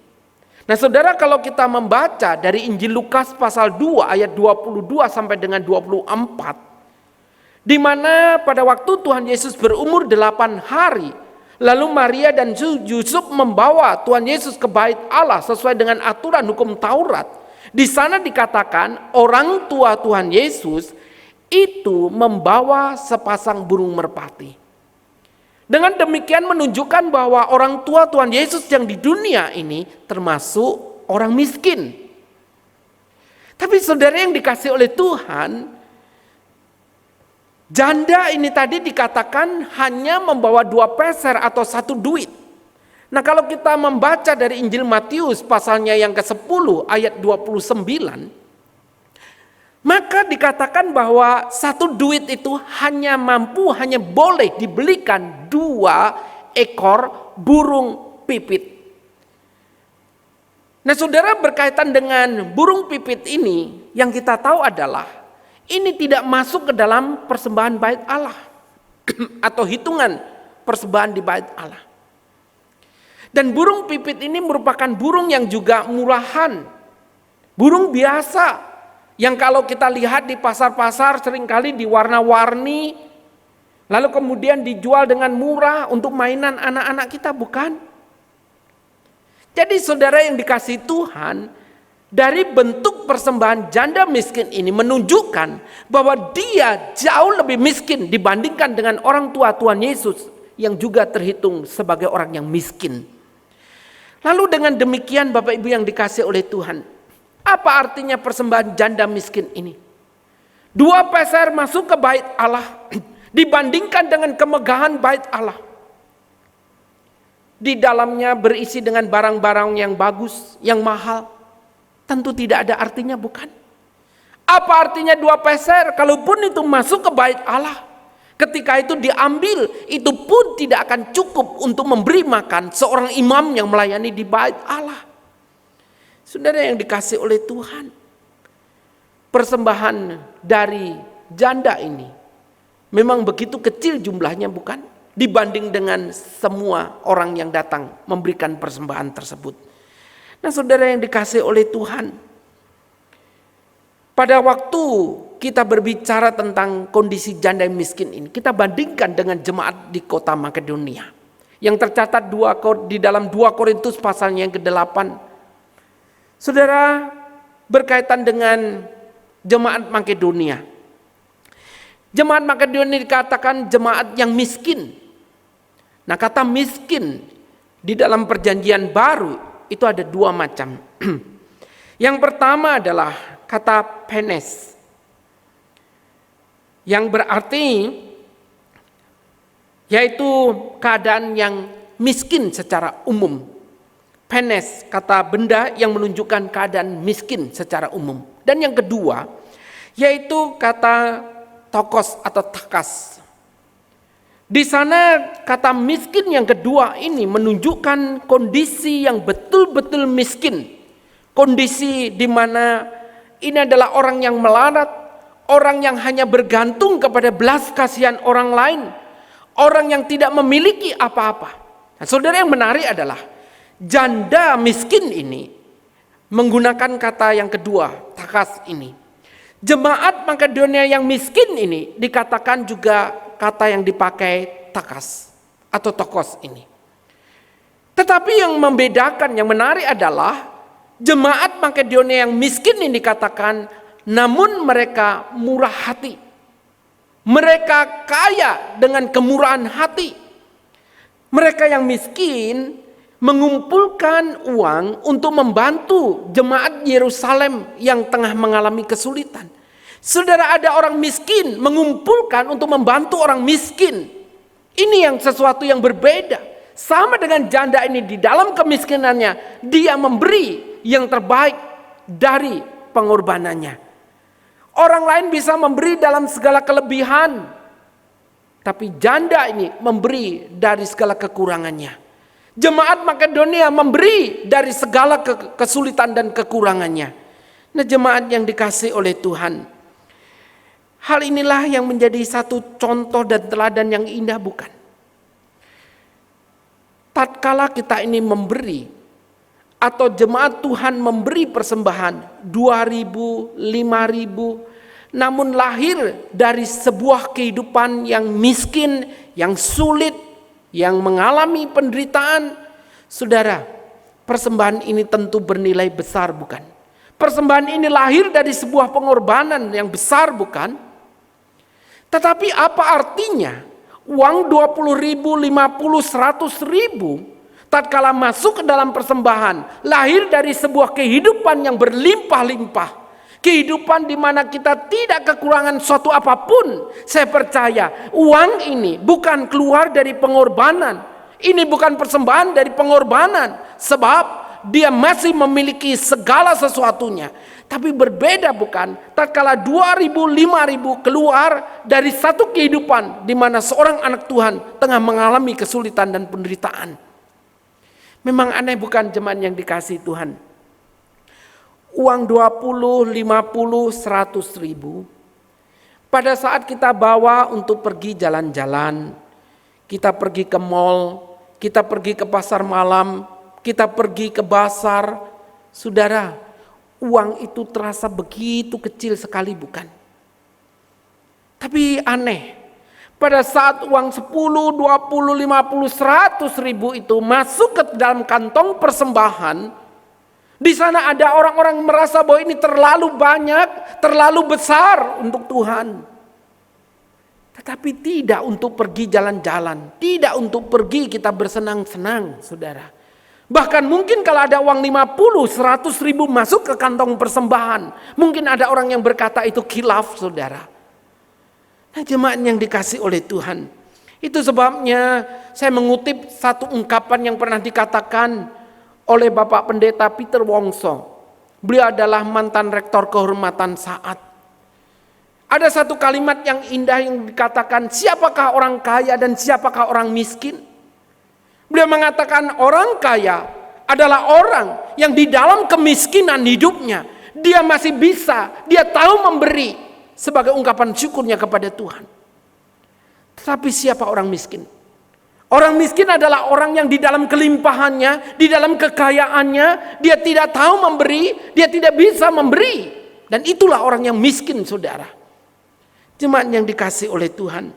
Nah, saudara, kalau kita membaca dari Injil Lukas pasal 2 ayat 22 sampai dengan 24, di mana pada waktu Tuhan Yesus berumur 8 hari, lalu Maria dan Yusuf membawa Tuhan Yesus ke bait Allah sesuai dengan aturan hukum Taurat. Di sana dikatakan orang tua Tuhan Yesus itu membawa sepasang burung merpati. Dengan demikian menunjukkan bahwa orang tua Tuhan Yesus yang di dunia ini termasuk orang miskin. Tapi saudara yang dikasihi oleh Tuhan, janda ini tadi dikatakan hanya membawa 2 peser atau 1 duit. Nah, kalau kita membaca dari Injil Matius pasalnya yang ke-10 ayat 29, maka dikatakan bahwa 1 duit itu hanya boleh dibelikan 2 ekor burung pipit. Nah, saudara, berkaitan dengan burung pipit ini, yang kita tahu adalah ini tidak masuk ke dalam persembahan bait Allah atau hitungan persembahan di bait Allah. Dan burung pipit ini merupakan burung yang juga murahan, burung biasa yang kalau kita lihat di pasar-pasar seringkali diwarna-warni Lalu kemudian dijual dengan murah untuk mainan anak-anak kita, bukan? Jadi saudara yang dikasihi Tuhan, dari bentuk persembahan janda miskin ini menunjukkan bahwa dia jauh lebih miskin dibandingkan dengan orang tua Tuhan Yesus yang juga terhitung sebagai orang yang miskin. Lalu dengan demikian Bapak Ibu yang dikasihi oleh Tuhan, apa artinya persembahan janda miskin ini? 2 peser masuk ke bait Allah dibandingkan dengan kemegahan bait Allah. Di dalamnya berisi dengan barang-barang yang bagus, yang mahal. Tentu tidak ada artinya, bukan? Apa artinya 2 peser? Kalaupun itu masuk ke bait Allah, ketika itu diambil, itu pun tidak akan cukup untuk memberi makan seorang imam yang melayani di bait Allah. Saudara yang dikasihi oleh Tuhan, persembahan dari janda ini memang begitu kecil jumlahnya, bukan? Dibanding dengan semua orang yang datang memberikan persembahan tersebut. Nah saudara yang dikasihi oleh Tuhan, pada waktu kita berbicara tentang kondisi janda yang miskin ini, kita bandingkan dengan jemaat di kota Makedonia yang tercatat di dalam 2 Korintus pasalnya yang ke-8. Saudara, berkaitan dengan jemaat Makedonia. Jemaat Makedonia dikatakan jemaat yang miskin. Nah, kata miskin di dalam perjanjian baru itu ada 2 macam. Yang pertama adalah kata penes, yang berarti yaitu keadaan yang miskin secara umum. Penes, kata benda yang menunjukkan keadaan miskin secara umum. Dan yang kedua yaitu kata tokos atau takas. Di sana kata miskin yang kedua ini menunjukkan kondisi yang betul-betul miskin. Kondisi di mana ini adalah orang yang melarat, orang yang hanya bergantung kepada belas kasihan orang lain, orang yang tidak memiliki apa-apa. Nah, saudara, yang menarik adalah janda miskin ini menggunakan kata yang kedua, takas ini. Jemaat Makedonia yang miskin ini dikatakan juga kata yang dipakai takas atau tokos ini. Tetapi yang membedakan, yang menarik adalah jemaat Makedonia yang miskin ini dikatakan namun mereka murah hati. Mereka kaya dengan kemurahan hati. Mereka yang miskin mengumpulkan uang untuk membantu jemaat Yerusalem yang tengah mengalami kesulitan. Saudara, ada orang miskin mengumpulkan untuk membantu orang miskin. Ini yang sesuatu yang berbeda. Sama dengan janda ini, di dalam kemiskinannya dia memberi yang terbaik dari pengorbanannya. Orang lain bisa memberi dalam segala kelebihan, tapi janda ini memberi dari segala kekurangannya. Jemaat Makedonia memberi dari segala kesulitan dan kekurangannya. Nah, jemaat yang dikasihi oleh Tuhan, hal inilah yang menjadi satu contoh dan teladan yang indah, bukan? Tatkala kita ini memberi, atau jemaat Tuhan memberi persembahan 2.000, 5.000, namun lahir dari sebuah kehidupan yang miskin, yang sulit, yang mengalami penderitaan, saudara, persembahan ini tentu bernilai besar, bukan? Persembahan ini lahir dari sebuah pengorbanan yang besar, bukan? Tetapi apa artinya uang 20.000, 50, 100.000 tatkala masuk ke dalam persembahan, lahir dari sebuah kehidupan yang berlimpah-limpah, kehidupan di mana kita tidak kekurangan suatu apapun. Saya percaya uang ini bukan keluar dari pengorbanan, ini bukan persembahan dari pengorbanan, sebab dia masih memiliki segala sesuatunya. Tapi berbeda, bukan? Tatkala 2.000, 5.000 keluar dari satu kehidupan di mana seorang anak Tuhan tengah mengalami kesulitan dan penderitaan. Memang aneh, bukan, jemaat yang dikasihi Tuhan? Uang 20, 50, 100.000 pada saat kita bawa untuk pergi jalan-jalan, kita pergi ke mall, kita pergi ke pasar malam, kita pergi ke pasar, saudara, uang itu terasa begitu kecil sekali, bukan? Tapi aneh, Pada saat uang 10, 20, 50, 100 ribu itu masuk ke dalam kantong persembahan, di sana ada orang-orang merasa bahwa ini terlalu banyak, terlalu besar untuk Tuhan. Tetapi tidak untuk pergi jalan-jalan, tidak untuk pergi kita bersenang-senang, saudara. Bahkan mungkin kalau ada uang 50, 100 ribu masuk ke kantong persembahan, mungkin ada orang yang berkata itu khilaf, saudara. Nah, jemaat yang dikasih oleh Tuhan, itu sebabnya saya mengutip satu ungkapan yang pernah dikatakan oleh Bapak Pendeta Peter Wongso. Beliau adalah mantan rektor kehormatan Saat. Ada satu kalimat yang indah yang dikatakan, siapakah orang kaya dan siapakah orang miskin? Beliau mengatakan orang kaya adalah orang yang di dalam kemiskinan hidupnya, dia masih bisa, dia tahu memberi sebagai ungkapan syukurnya kepada Tuhan. Tetapi siapa orang miskin? Orang miskin adalah orang yang di dalam kelimpahannya, di dalam kekayaannya, dia tidak tahu memberi, dia tidak bisa memberi. Dan itulah orang yang miskin, saudara. Jemaat yang dikasih oleh Tuhan.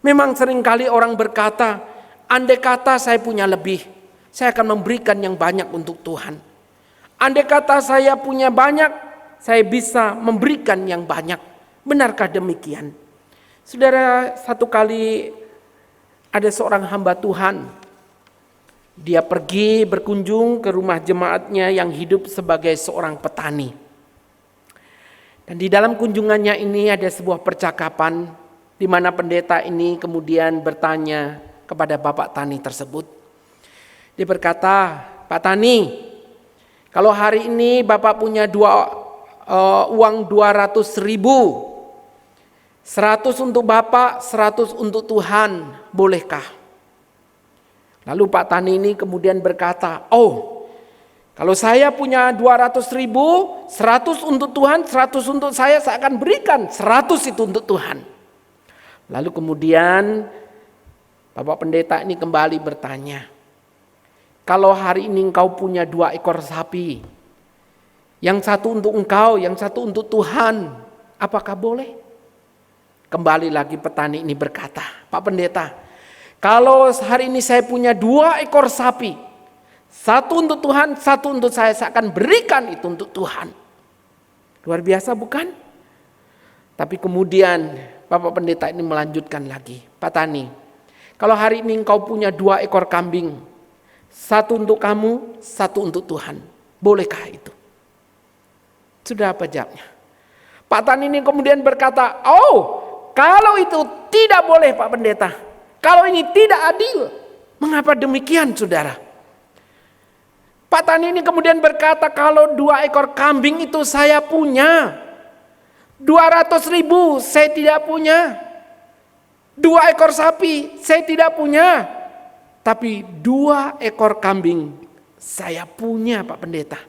Memang seringkali orang berkata, andai kata saya punya lebih, saya akan memberikan yang banyak untuk Tuhan. Andai kata saya punya banyak, saya bisa memberikan yang banyak. Benarkah demikian? Saudara, satu kali ada seorang hamba Tuhan. Dia pergi berkunjung ke rumah jemaatnya yang hidup sebagai seorang petani. Dan di dalam kunjungannya ini ada sebuah percakapan di mana pendeta ini kemudian bertanya kepada bapak tani tersebut. Dia berkata, Pak Tani, kalau hari ini bapak punya uang 200 ribu, 100 untuk bapak, 100 untuk Tuhan, bolehkah? Lalu Pak Tani ini kemudian berkata, oh, kalau saya punya 200 ribu, 100 untuk Tuhan, 100 untuk saya akan berikan 100 itu untuk Tuhan. Lalu kemudian Bapak Pendeta ini kembali bertanya, kalau hari ini engkau punya 2 ekor sapi, yang satu untuk engkau, yang satu untuk Tuhan, apakah boleh? Kembali lagi petani ini berkata, Pak Pendeta, kalau hari ini saya punya 2 ekor sapi, satu untuk Tuhan, satu untuk saya akan berikan itu untuk Tuhan. Luar biasa bukan? Tapi kemudian Bapak Pendeta ini melanjutkan lagi, Pak Tani, kalau hari ini engkau punya 2 ekor kambing, satu untuk kamu, satu untuk Tuhan, bolehkah itu? Sudah apa jawabnya? Pak Tani ini kemudian berkata, oh, kalau itu tidak boleh Pak Pendeta, kalau ini tidak adil. Mengapa demikian, saudara? Pak Tani ini kemudian berkata, kalau 2 ekor kambing itu saya punya, 200 ribu saya tidak punya, 2 ekor sapi saya tidak punya, tapi 2 ekor kambing saya punya, Pak Pendeta.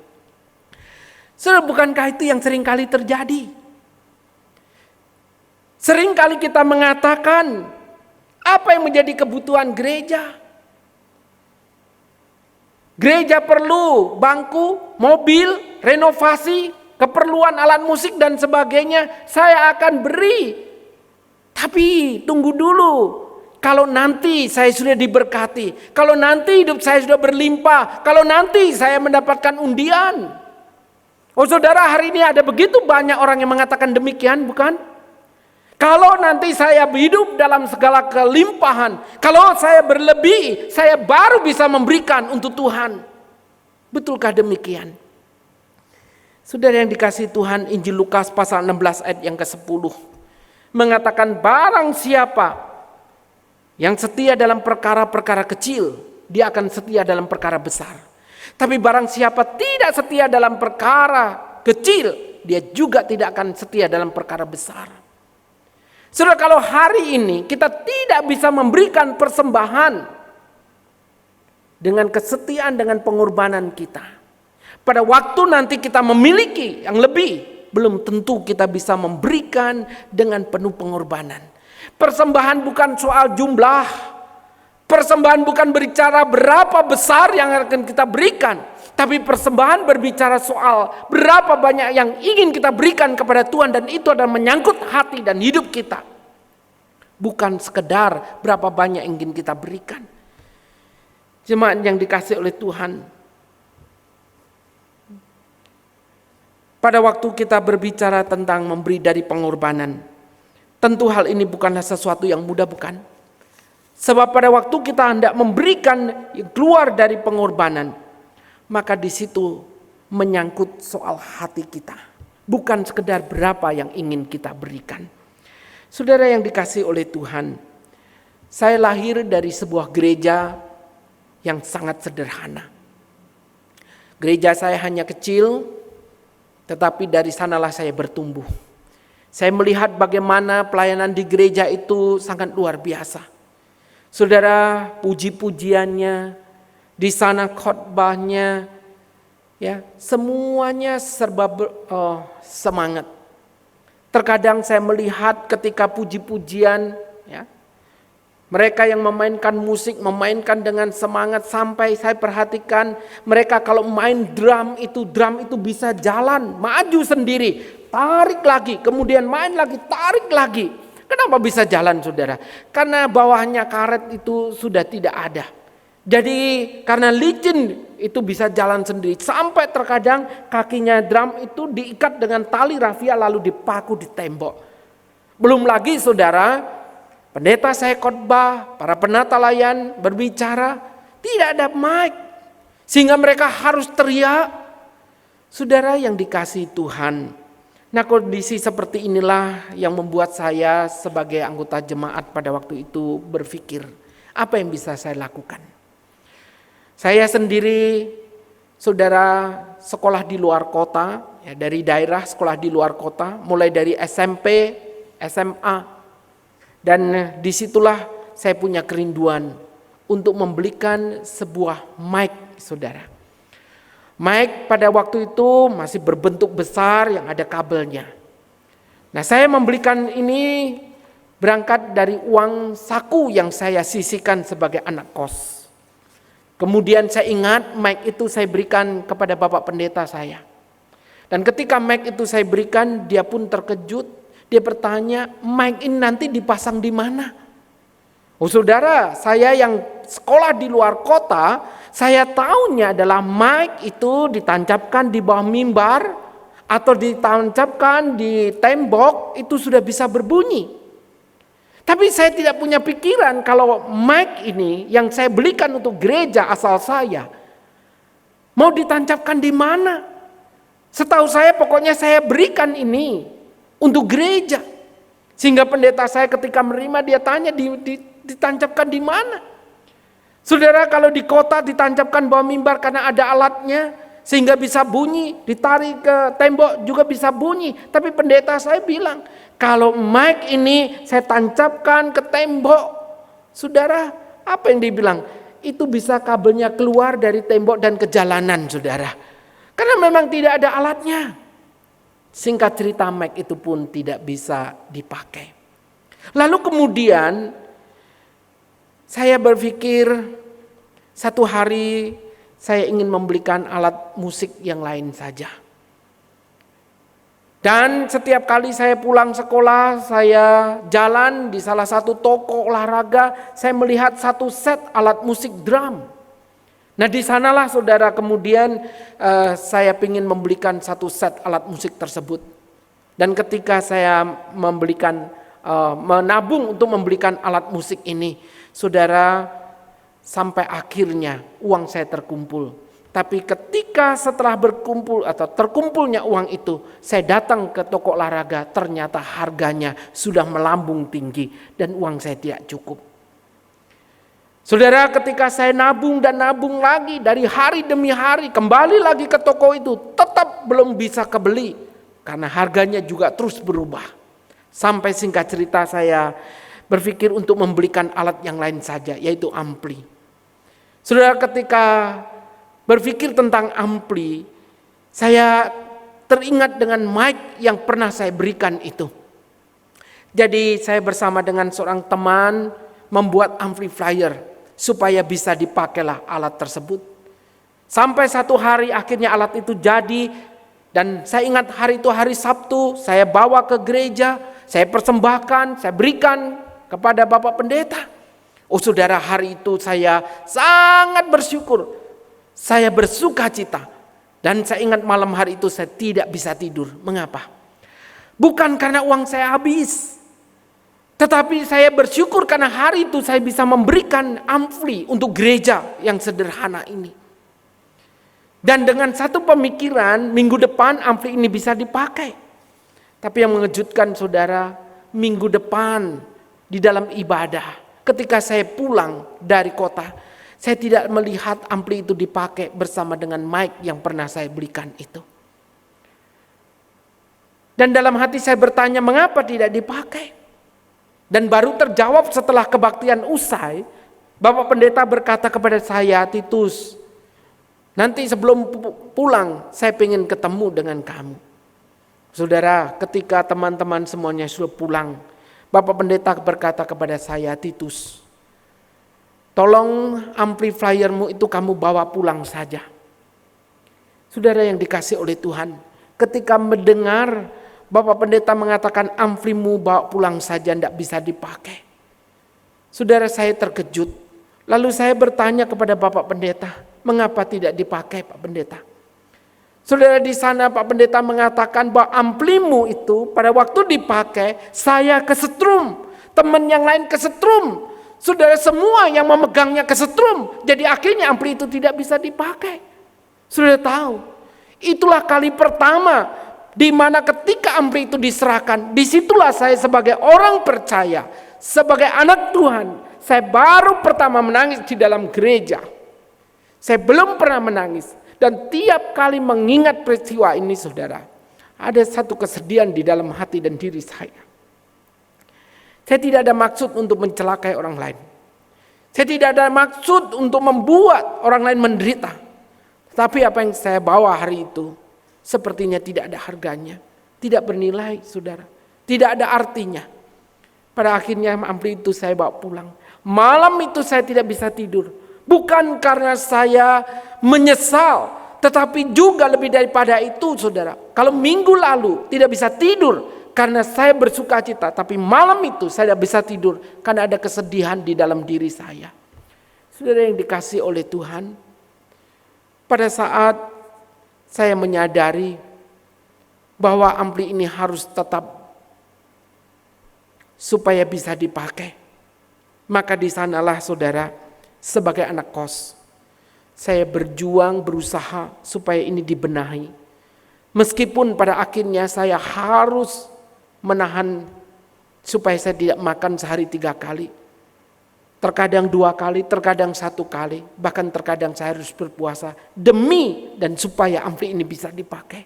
Saudara, bukankah itu yang seringkali terjadi? Seringkali kita mengatakan, apa yang menjadi kebutuhan gereja? Gereja perlu bangku, mobil, renovasi, keperluan alat musik dan sebagainya. Saya akan beri. Tapi tunggu dulu. Kalau nanti saya sudah diberkati, kalau nanti hidup saya sudah berlimpah, kalau nanti saya mendapatkan undian. Oh saudara, hari ini ada begitu banyak orang yang mengatakan demikian, bukan? Kalau nanti saya hidup dalam segala kelimpahan, kalau saya berlebih, saya baru bisa memberikan untuk Tuhan. Betulkah demikian? Saudara yang dikasihi Tuhan, Injil Lukas pasal 16 ayat yang ke-10 mengatakan, barang siapa yang setia dalam perkara-perkara kecil, dia akan setia dalam perkara besar. Tapi barang siapa tidak setia dalam perkara kecil, dia juga tidak akan setia dalam perkara besar. Saudara, kalau hari ini kita tidak bisa memberikan persembahan dengan kesetiaan, dengan pengorbanan kita, pada waktu nanti kita memiliki yang lebih, belum tentu kita bisa memberikan dengan penuh pengorbanan. Persembahan bukan soal jumlah, persembahan bukan berbicara berapa besar yang akan kita berikan, tapi persembahan berbicara soal berapa banyak yang ingin kita berikan kepada Tuhan, dan itu adalah menyangkut hati dan hidup kita. bukan sekedar berapa banyak yang ingin kita berikan. Jemaat yang dikasihi oleh Tuhan, pada waktu kita berbicara tentang memberi dari pengorbanan, tentu hal ini bukanlah sesuatu yang mudah, bukan? Sebab pada waktu kita hendak memberikan keluar dari pengorbanan, maka di situ menyangkut soal hati kita. Bukan sekedar berapa yang ingin kita berikan. Saudara yang dikasihi oleh Tuhan, saya lahir dari sebuah gereja yang sangat sederhana. Gereja saya hanya kecil, tetapi dari sanalah saya bertumbuh. Saya melihat bagaimana pelayanan di gereja itu sangat luar biasa. Saudara, puji-pujiannya, di sana khotbahnya, ya, semuanya serba semangat. Terkadang saya melihat ketika puji-pujian, ya, mereka yang memainkan musik memainkan dengan semangat, sampai saya perhatikan mereka kalau main drum itu bisa jalan, maju sendiri, tarik lagi, kemudian main lagi, tarik lagi. Kenapa bisa jalan, saudara? Karena bawahnya karet itu sudah tidak ada. Jadi karena licin itu bisa jalan sendiri. Sampai terkadang kakinya drum itu diikat dengan tali rafia lalu dipaku di tembok. Belum lagi, saudara, pendeta saya khotbah, para penata layan berbicara, tidak ada mic. Sehingga mereka harus teriak. Saudara yang dikasihi Tuhan, nah, kondisi seperti inilah yang membuat saya sebagai anggota jemaat pada waktu itu berpikir, apa yang bisa saya lakukan? Saya sendiri, saudara, sekolah di luar kota, ya, dari daerah sekolah di luar kota, mulai dari SMP, SMA. Dan disitulah saya punya kerinduan untuk membelikan sebuah mic, saudara. Mic pada waktu itu masih berbentuk besar yang ada kabelnya. Nah, saya membelikan ini berangkat dari uang saku yang saya sisihkan sebagai anak kos. Kemudian saya ingat mic itu saya berikan kepada bapak pendeta saya. Dan ketika mic itu saya berikan, dia pun terkejut. Dia bertanya, mic ini nanti dipasang di mana? Oh, saudara, saya yang sekolah di luar kota, saya tahunya adalah mic itu ditancapkan di bawah mimbar atau ditancapkan di tembok, itu sudah bisa berbunyi. Tapi saya tidak punya pikiran kalau mic ini yang saya belikan untuk gereja asal saya mau ditancapkan di mana. Setahu saya pokoknya saya berikan ini untuk gereja. Sehingga pendeta saya ketika menerima dia tanya ditancapkan di mana. Saudara, kalau di kota ditancapkan bawah mimbar karena ada alatnya sehingga bisa bunyi, ditarik ke tembok juga bisa bunyi. Tapi pendeta saya bilang, kalau mic ini saya tancapkan ke tembok, saudara, apa yang dibilang? Itu bisa kabelnya keluar dari tembok dan ke jalanan, saudara. Karena memang tidak ada alatnya. Singkat cerita, mic itu pun tidak bisa dipakai. Lalu kemudian saya berpikir, satu hari saya ingin membelikan alat musik yang lain saja. Dan setiap kali saya pulang sekolah, saya jalan di salah satu toko olahraga, saya melihat satu set alat musik drum. Nah, di sanalah, saudara, kemudian saya ingin membelikan satu set alat musik tersebut. Dan ketika saya menabung untuk membelikan alat musik ini, saudara, sampai akhirnya uang saya terkumpul. Tapi ketika setelah berkumpul atau terkumpulnya uang itu, saya datang ke toko olahraga, ternyata harganya sudah melambung tinggi dan uang saya tidak cukup. Saudara, ketika saya nabung dan nabung lagi dari hari demi hari, kembali lagi ke toko itu, tetap belum bisa kebeli karena harganya juga terus berubah. Sampai singkat cerita saya berpikir untuk membelikan alat yang lain saja, yaitu ampli. Saudara, ketika berpikir tentang ampli, saya teringat dengan mic yang pernah saya berikan itu. Jadi saya bersama dengan seorang teman membuat amplifier supaya bisa dipakailah alat tersebut. Sampai satu hari akhirnya alat itu jadi, dan saya ingat hari itu hari Sabtu, saya bawa ke gereja, saya persembahkan, saya berikan kepada Bapak Pendeta. Oh saudara, hari itu saya sangat bersyukur. Saya bersuka cita. Dan saya ingat malam hari itu saya tidak bisa tidur. Mengapa? Bukan karena uang saya habis. Tetapi saya bersyukur karena hari itu saya bisa memberikan ampli untuk gereja yang sederhana ini. Dan dengan satu pemikiran, minggu depan ampli ini bisa dipakai. Tapi yang mengejutkan saudara, minggu depan di dalam ibadah, ketika saya pulang dari kota, saya tidak melihat ampli itu dipakai bersama dengan mic yang pernah saya belikan itu. Dan dalam hati saya bertanya, mengapa tidak dipakai? Dan baru terjawab setelah kebaktian usai, Bapak Pendeta berkata kepada saya, Titus, nanti sebelum pulang saya ingin ketemu dengan kamu. Saudara, ketika teman-teman semuanya sudah pulang, Bapak Pendeta berkata kepada saya, Titus, tolong amplifiermu itu kamu bawa pulang saja. Saudara yang dikasih oleh Tuhan, ketika mendengar Bapak Pendeta mengatakan amplimu bawa pulang saja, tidak bisa dipakai. Saudara, saya terkejut. Lalu saya bertanya kepada Bapak Pendeta, mengapa tidak dipakai Pak Pendeta? Saudara, di sana Pak Pendeta mengatakan bahwa amplimu itu pada waktu dipakai, saya kesetrum, teman yang lain kesetrum. Saudara, semua yang memegangnya kesetrum. Jadi akhirnya ampli itu tidak bisa dipakai. Saudara tahu, itulah kali pertama di mana ketika ampli itu diserahkan, disitulah saya sebagai orang percaya, sebagai anak Tuhan, saya baru pertama menangis di dalam gereja. Saya belum pernah menangis. Dan tiap kali mengingat peristiwa ini saudara, ada satu kesedihan di dalam hati dan diri saya. Saya tidak ada maksud untuk mencelakai orang lain. Saya tidak ada maksud untuk membuat orang lain menderita. Tapi apa yang saya bawa hari itu, sepertinya tidak ada harganya. Tidak bernilai saudara. Tidak ada artinya. Pada akhirnya ampli itu saya bawa pulang. Malam itu saya tidak bisa tidur. Bukan karena saya menyesal, tetapi juga lebih daripada itu saudara. Kalau minggu lalu tidak bisa tidur karena saya bersuka cita, tapi malam itu saya tidak bisa tidur karena ada kesedihan di dalam diri saya. Saudara yang dikasih oleh Tuhan, pada saat saya menyadari bahwa ampli ini harus tetap supaya bisa dipakai, maka di sanalah saudara, sebagai anak kos, saya berjuang berusaha supaya ini dibenahi. Meskipun pada akhirnya saya harus menahan supaya saya tidak makan sehari 3 kali. Terkadang 2 kali, terkadang 1 kali. Bahkan terkadang saya harus berpuasa demi dan supaya ampli ini bisa dipakai.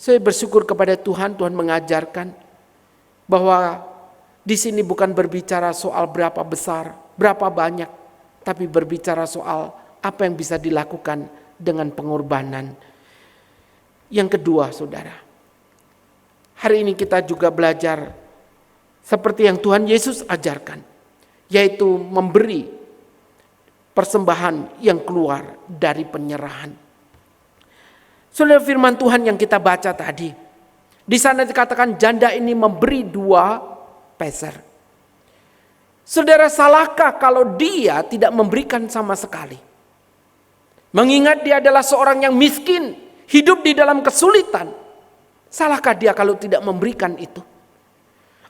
Saya bersyukur kepada Tuhan, Tuhan mengajarkan bahwa di sini bukan berbicara soal berapa besar, berapa banyak, tapi berbicara soal apa yang bisa dilakukan dengan pengorbanan. Yang kedua saudara, hari ini kita juga belajar seperti yang Tuhan Yesus ajarkan, yaitu memberi persembahan yang keluar dari penyerahan. Saudara, firman Tuhan yang kita baca tadi, di sana dikatakan janda ini memberi 2 peser. Saudara, salahkah kalau dia tidak memberikan sama sekali? Mengingat dia adalah seorang yang miskin, hidup di dalam kesulitan. Salahkah dia kalau tidak memberikan itu?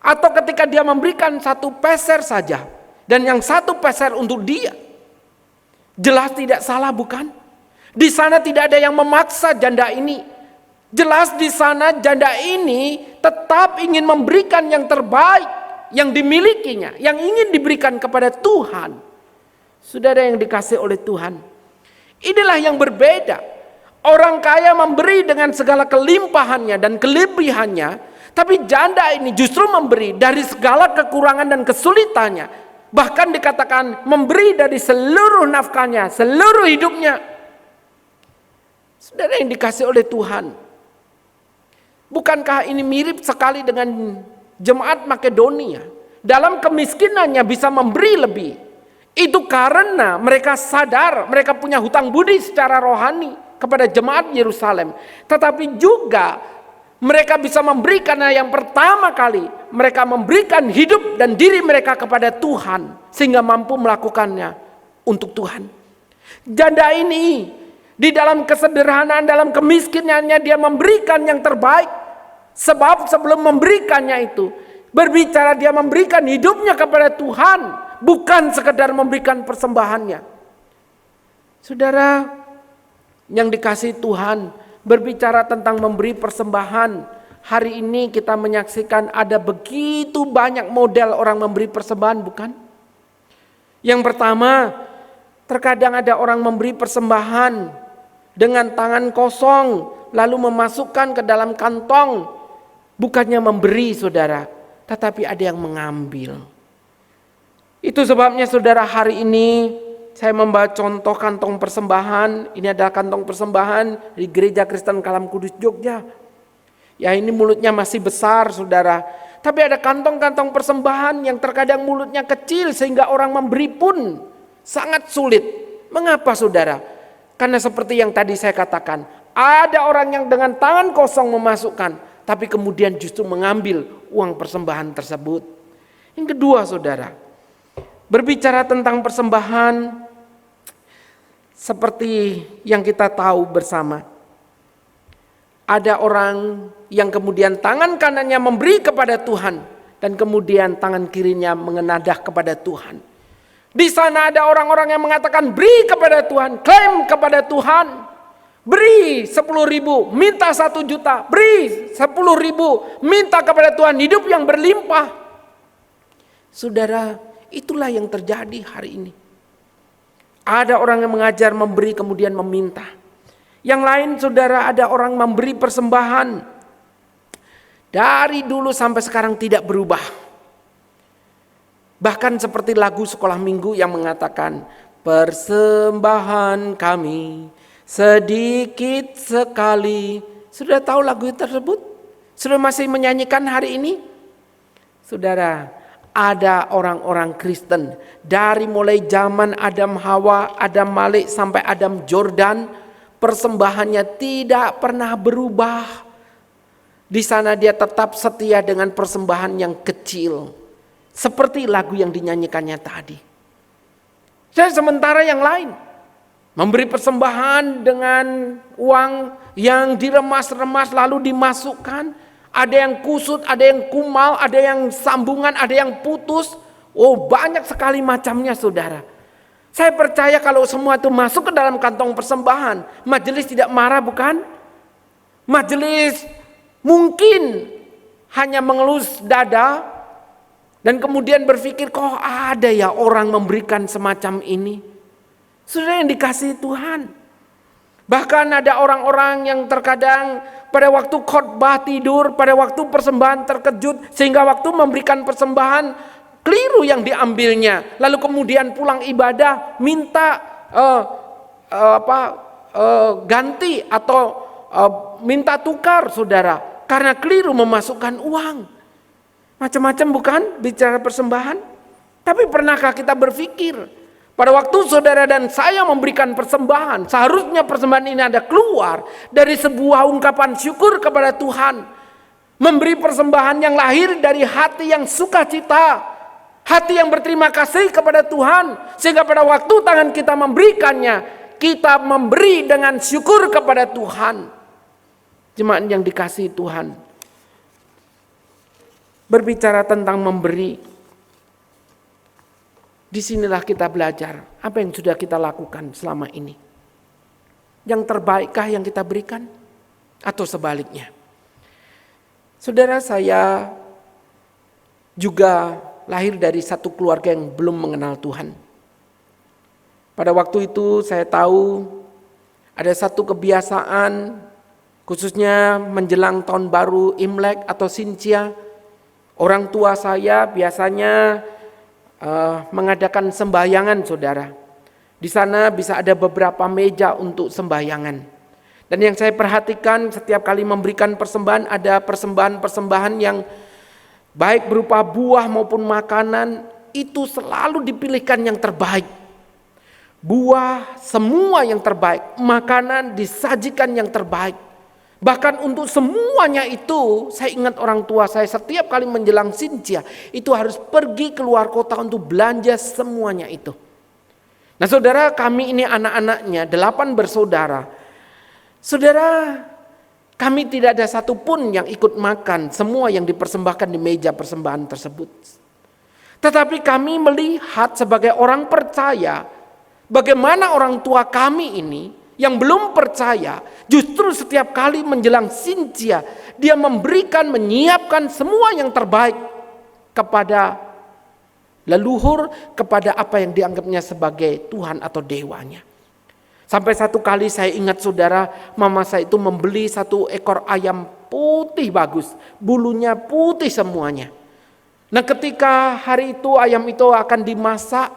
Atau ketika dia memberikan 1 peser saja, dan yang 1 peser untuk dia, jelas tidak salah bukan? Di sana tidak ada yang memaksa janda ini. Jelas di sana janda ini tetap ingin memberikan yang terbaik yang dimilikinya, yang ingin diberikan kepada Tuhan. Saudara yang dikasih oleh Tuhan, inilah yang berbeda. Orang kaya memberi dengan segala kelimpahannya dan kelebihannya, tapi janda ini justru memberi dari segala kekurangan dan kesulitannya. Bahkan dikatakan memberi dari seluruh nafkahnya, seluruh hidupnya. Saudara yang dikasih oleh Tuhan, bukankah ini mirip sekali dengan jemaat Makedonia? Dalam kemiskinannya bisa memberi lebih. Itu karena mereka sadar mereka punya hutang budi secara rohani kepada jemaat Yerusalem. Tetapi juga Mereka bisa memberi karena yang pertama kali mereka memberikan hidup dan diri mereka kepada Tuhan sehingga mampu melakukannya untuk Tuhan. Janda ini di dalam kesederhanaan, dalam kemiskinannya dia memberikan yang terbaik. Sebab sebelum memberikannya itu berbicara dia memberikan hidupnya kepada Tuhan, bukan sekedar memberikan persembahannya. Saudara yang dikasihi Tuhan, berbicara tentang memberi persembahan, hari ini kita menyaksikan ada begitu banyak model orang memberi persembahan, bukan? Yang pertama, terkadang ada orang memberi persembahan dengan tangan kosong, lalu memasukkan ke dalam kantong, bukannya memberi saudara, tetapi ada yang mengambil. Itu sebabnya saudara, hari ini saya membawa contoh kantong persembahan. Ini adalah kantong persembahan di Gereja Kristen Kalam Kudus Jogja. Ya, ini mulutnya masih besar saudara. Tapi ada kantong-kantong persembahan yang terkadang mulutnya kecil sehingga orang memberi pun sangat sulit. Mengapa saudara? Karena seperti yang tadi saya katakan, ada orang yang dengan tangan kosong memasukkan, tapi kemudian justru mengambil uang persembahan tersebut. Yang kedua saudara, berbicara tentang persembahan, seperti yang kita tahu bersama, ada orang yang kemudian tangan kanannya memberi kepada Tuhan dan kemudian tangan kirinya mengenadah kepada Tuhan. Di sana ada orang-orang yang mengatakan beri kepada Tuhan, klaim kepada Tuhan, beri 10.000, minta 1 juta, beri 10.000, minta kepada Tuhan hidup yang berlimpah. Saudara, itulah yang terjadi hari ini. Ada orang yang mengajar memberi kemudian meminta. Yang lain saudara, ada orang memberi persembahan. Dari dulu sampai sekarang tidak berubah. Bahkan seperti lagu sekolah minggu yang mengatakan, persembahan kami sedikit sekali. Sudah tahu lagu tersebut? Sudah masih menyanyikan hari ini? Saudara, ada orang-orang Kristen dari mulai zaman Adam Hawa, Adam Malik sampai Adam Jordan, persembahannya tidak pernah berubah. Di sana dia tetap setia dengan persembahan yang kecil, seperti lagu yang dinyanyikannya tadi. Dan sementara yang lain memberi persembahan dengan uang yang diremas-remas lalu dimasukkan. Ada yang kusut, ada yang kumal, ada yang sambungan, ada yang putus. Oh, banyak sekali macamnya saudara. Saya percaya kalau semua itu masuk ke dalam kantong persembahan, majelis tidak marah bukan? Majelis mungkin hanya mengelus dada dan kemudian berpikir, kok ada ya orang memberikan semacam ini? Saudara yang dikasihi Tuhan. Bahkan ada orang-orang yang terkadang pada waktu khotbah tidur, pada waktu persembahan terkejut, sehingga waktu memberikan persembahan keliru yang diambilnya. Lalu kemudian pulang ibadah minta ganti atau minta tukar saudara, karena keliru memasukkan uang. Macam-macam bukan bicara persembahan? Tapi pernahkah kita berpikir, pada waktu saudara dan saya memberikan persembahan, seharusnya persembahan ini ada keluar dari sebuah ungkapan syukur kepada Tuhan. Memberi persembahan yang lahir dari hati yang sukacita, hati yang berterima kasih kepada Tuhan. Sehingga pada waktu tangan kita memberikannya, kita memberi dengan syukur kepada Tuhan. Jemaat yang dikasihi Tuhan, berbicara tentang memberi, disinilah kita belajar apa yang sudah kita lakukan selama ini. Yang terbaikkah yang kita berikan? Atau sebaliknya? Saudara, saya juga lahir dari satu keluarga yang belum mengenal Tuhan. Pada waktu itu saya tahu ada satu kebiasaan, khususnya menjelang tahun baru Imlek atau Sincia, orang tua saya biasanya mengadakan sembahyangan saudara. Di sana bisa ada beberapa meja untuk sembahyangan. Dan yang saya perhatikan setiap kali memberikan persembahan, ada persembahan-persembahan yang baik berupa buah maupun makanan, itu selalu dipilihkan yang terbaik. Buah semua yang terbaik, makanan disajikan yang terbaik. Bahkan untuk semuanya itu, saya ingat orang tua saya setiap kali menjelang Sintia itu harus pergi keluar kota untuk belanja semuanya itu. Nah saudara, kami ini anak-anaknya 8 bersaudara. Saudara, kami tidak ada satupun yang ikut makan semua yang dipersembahkan di meja persembahan tersebut. Tetapi kami melihat sebagai orang percaya, bagaimana orang tua kami ini yang belum percaya, justru setiap kali menjelang Sintia, dia memberikan, menyiapkan semua yang terbaik kepada leluhur, kepada apa yang dianggapnya sebagai Tuhan atau dewanya. Sampai satu kali saya ingat saudara, mama saya itu membeli 1 ekor ayam putih bagus, bulunya putih semuanya. Nah ketika hari itu ayam itu akan dimasak,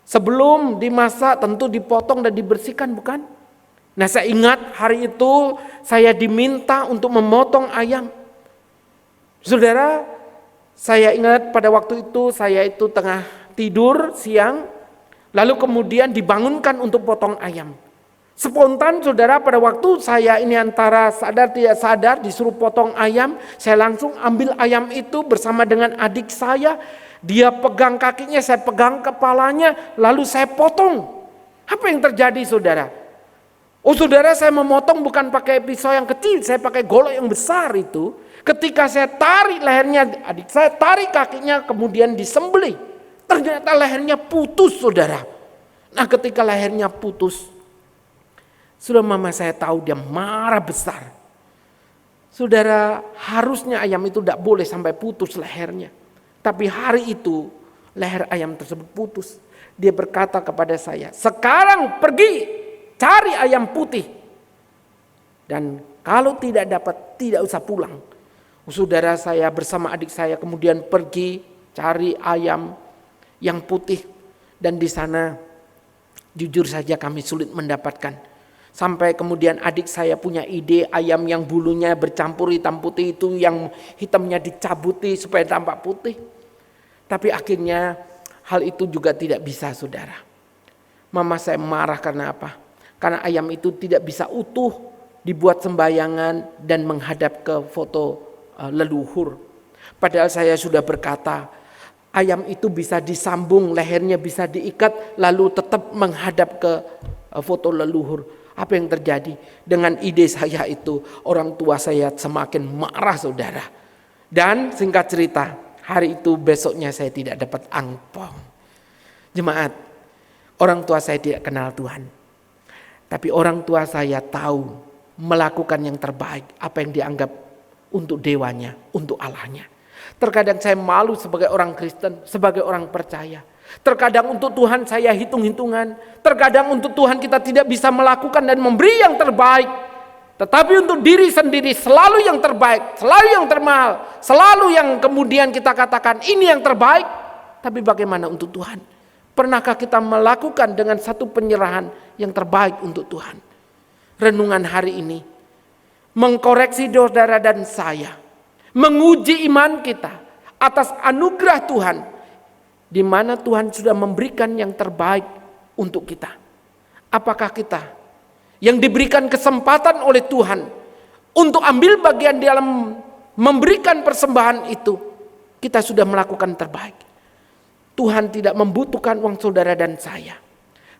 sebelum dimasak tentu dipotong dan dibersihkan, bukan? Nah saya ingat hari itu saya diminta untuk memotong ayam. Saudara, saya ingat pada waktu itu saya itu tengah tidur siang, lalu kemudian dibangunkan untuk potong ayam. Spontan saudara, pada waktu saya ini antara sadar tidak sadar disuruh potong ayam, saya langsung ambil ayam itu bersama dengan adik saya. Dia pegang kakinya, saya pegang kepalanya, lalu saya potong. Apa yang terjadi saudara? Oh saudara, saya memotong bukan pakai pisau yang kecil, saya pakai golok yang besar itu. Ketika saya tarik lehernya, adik saya tarik kakinya kemudian disembelih. Ternyata lehernya putus saudara. Nah ketika lehernya putus, sudah mama saya tahu dia marah besar. Saudara, harusnya ayam itu tidak boleh sampai putus lehernya. Tapi hari itu leher ayam tersebut putus. Dia berkata kepada saya, sekarang pergi cari ayam putih. Dan kalau tidak dapat, tidak usah pulang. Saudara, saya bersama adik saya kemudian pergi cari ayam yang putih. Dan di sana jujur saja kami sulit mendapatkan. Sampai kemudian adik saya punya ide ayam yang bulunya bercampur hitam putih itu, yang hitamnya dicabuti supaya tampak putih. Tapi akhirnya hal itu juga tidak bisa saudara. Mama saya marah karena apa? Karena ayam itu tidak bisa utuh dibuat sembayangan dan menghadap ke foto leluhur. Padahal saya sudah berkata, ayam itu bisa disambung, lehernya bisa diikat lalu tetap menghadap ke foto leluhur. Apa yang terjadi? Dengan ide saya itu, orang tua saya semakin marah saudara. Dan singkat cerita, hari itu besoknya saya tidak dapat angpau. Jemaat, orang tua saya tidak kenal Tuhan. Tapi orang tua saya tahu melakukan yang terbaik, apa yang dianggap untuk dewanya, untuk Allahnya. Terkadang saya malu sebagai orang Kristen, sebagai orang percaya. Terkadang untuk Tuhan saya hitung-hitungan. Terkadang untuk Tuhan kita tidak bisa melakukan dan memberi yang terbaik. Tetapi untuk diri sendiri selalu yang terbaik, selalu yang termahal, selalu yang kemudian kita katakan ini yang terbaik. Tapi bagaimana untuk Tuhan? Pernahkah kita melakukan dengan satu penyerahan yang terbaik untuk Tuhan? Renungan hari ini mengkoreksi saudara dan saya, menguji iman kita atas anugerah Tuhan, di mana Tuhan sudah memberikan yang terbaik untuk kita. Apakah kita yang diberikan kesempatan oleh Tuhan untuk ambil bagian dalam memberikan persembahan itu, kita sudah melakukan terbaik? Tuhan tidak membutuhkan uang saudara dan saya,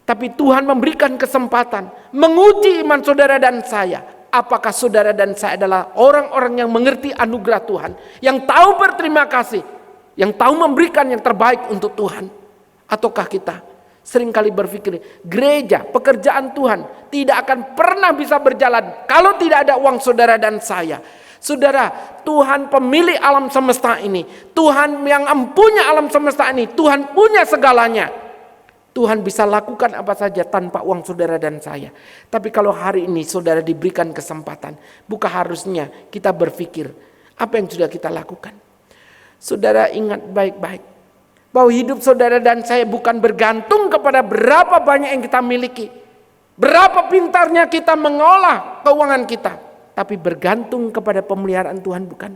tapi Tuhan memberikan kesempatan menguji iman saudara dan saya. Apakah saudara dan saya adalah orang-orang yang mengerti anugerah Tuhan, yang tahu berterima kasih, yang tahu memberikan yang terbaik untuk Tuhan? Ataukah kita seringkali berpikir gereja, pekerjaan Tuhan tidak akan pernah bisa berjalan kalau tidak ada uang saudara dan saya? Saudara, Tuhan pemilik alam semesta ini, Tuhan yang mempunyai alam semesta ini, Tuhan punya segalanya. Tuhan bisa lakukan apa saja tanpa uang saudara dan saya. Tapi kalau hari ini saudara diberikan kesempatan, bukan harusnya kita berpikir apa yang sudah kita lakukan? Saudara ingat baik-baik bahwa hidup saudara dan saya bukan bergantung kepada berapa banyak yang kita miliki, berapa pintarnya kita mengolah keuangan kita, tapi bergantung kepada pemeliharaan Tuhan, bukan?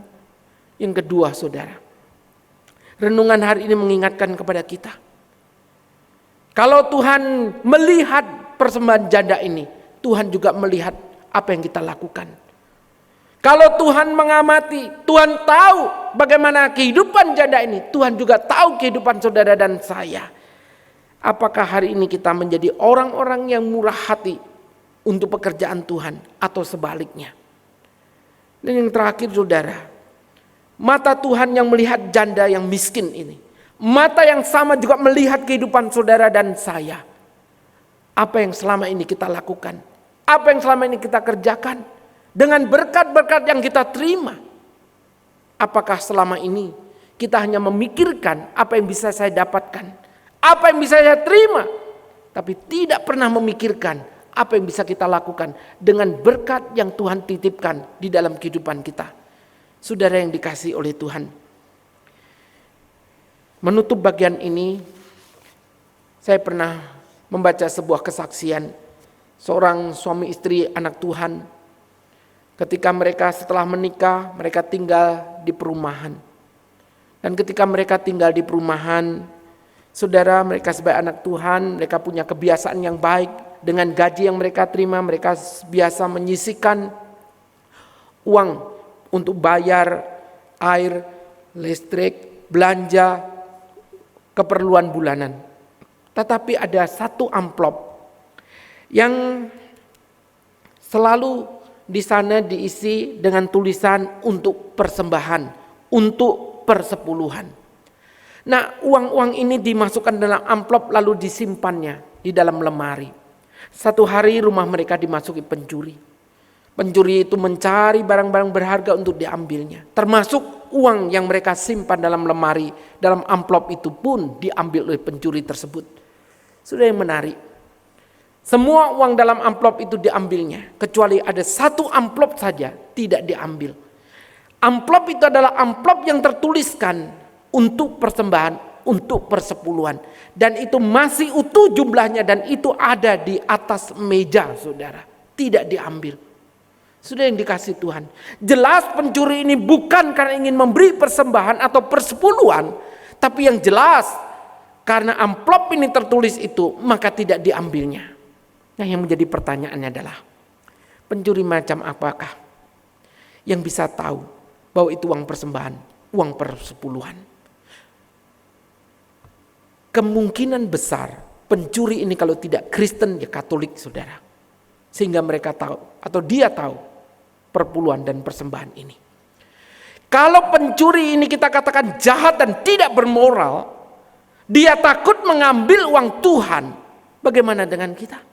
Yang kedua saudara, renungan hari ini mengingatkan kepada kita, kalau Tuhan melihat persembahan janda ini, Tuhan juga melihat apa yang kita lakukan. Kalau Tuhan mengamati, Tuhan tahu bagaimana kehidupan janda ini. Tuhan juga tahu kehidupan saudara dan saya. Apakah hari ini kita menjadi orang-orang yang murah hati untuk pekerjaan Tuhan atau sebaliknya? Dan yang terakhir saudara, mata Tuhan yang melihat janda yang miskin ini, mata yang sama juga melihat kehidupan saudara dan saya. Apa yang selama ini kita lakukan? Apa yang selama ini kita kerjakan? Dengan berkat-berkat yang kita terima, apakah selama ini kita hanya memikirkan apa yang bisa saya dapatkan, apa yang bisa saya terima, tapi tidak pernah memikirkan apa yang bisa kita lakukan dengan berkat yang Tuhan titipkan di dalam kehidupan kita. Saudara yang dikasihi oleh Tuhan, menutup bagian ini, saya pernah membaca sebuah kesaksian seorang suami istri anak Tuhan. Ketika mereka setelah menikah, mereka tinggal di perumahan. Dan ketika mereka tinggal di perumahan, saudara, mereka sebagai anak Tuhan, mereka punya kebiasaan yang baik. Dengan gaji yang mereka terima, mereka biasa menyisihkan uang untuk bayar air, listrik, belanja, keperluan bulanan. Tetapi ada satu amplop yang selalu di sana diisi dengan tulisan untuk persembahan, untuk persepuluhan. Nah, uang-uang ini dimasukkan dalam amplop lalu disimpannya di dalam lemari. Satu hari rumah mereka dimasuki pencuri. Pencuri itu mencari barang-barang berharga untuk diambilnya. Termasuk uang yang mereka simpan dalam lemari, dalam amplop itu pun diambil oleh pencuri tersebut. Sudah yang menarik. Semua uang dalam amplop itu diambilnya, kecuali ada satu amplop saja tidak diambil. Amplop itu adalah amplop yang tertuliskan untuk persembahan, untuk persepuluhan. Dan itu masih utuh jumlahnya dan itu ada di atas meja saudara. Tidak diambil. Sudah yang dikasih Tuhan. Jelas pencuri ini bukan karena ingin memberi persembahan atau persepuluhan. Tapi yang jelas karena amplop ini tertulis itu maka tidak diambilnya. Nah, yang menjadi pertanyaannya adalah pencuri macam apakah yang bisa tahu bahwa itu uang persembahan, uang persepuluhan? Kemungkinan besar pencuri ini kalau tidak Kristen ya Katolik saudara. Sehingga mereka tahu atau dia tahu perpuluhan dan persembahan ini. Kalau pencuri ini kita katakan jahat dan tidak bermoral, dia takut mengambil uang Tuhan, bagaimana dengan kita?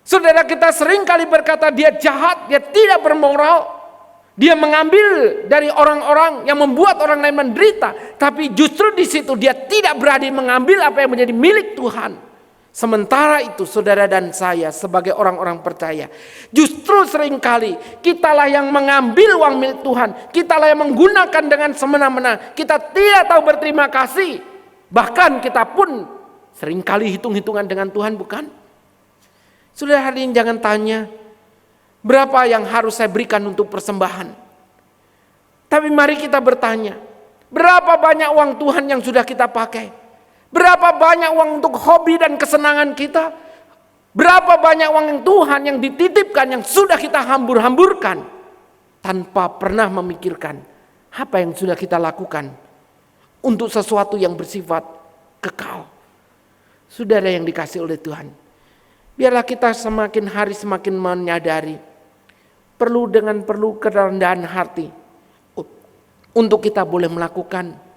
Saudara, kita sering kali berkata dia jahat, dia tidak bermoral, dia mengambil dari orang-orang yang membuat orang lain menderita, tapi justru di situ dia tidak berani mengambil apa yang menjadi milik Tuhan. Sementara itu saudara dan saya sebagai orang-orang percaya, justru seringkali kitalah yang mengambil uang milik Tuhan, kitalah yang menggunakan dengan semena-mena, kita tidak tahu berterima kasih, bahkan kita pun seringkali hitung-hitungan dengan Tuhan, bukan? Sudah, hari ini jangan tanya berapa yang harus saya berikan untuk persembahan. Tapi mari kita bertanya, berapa banyak uang Tuhan yang sudah kita pakai? Berapa banyak uang untuk hobi dan kesenangan kita? Berapa banyak uang yang Tuhan yang dititipkan yang sudah kita hambur-hamburkan tanpa pernah memikirkan apa yang sudah kita lakukan untuk sesuatu yang bersifat kekal. Saudara yang dikasih oleh Tuhan, biarlah kita semakin hari semakin menyadari perlu kerendahan hati untuk kita boleh melakukan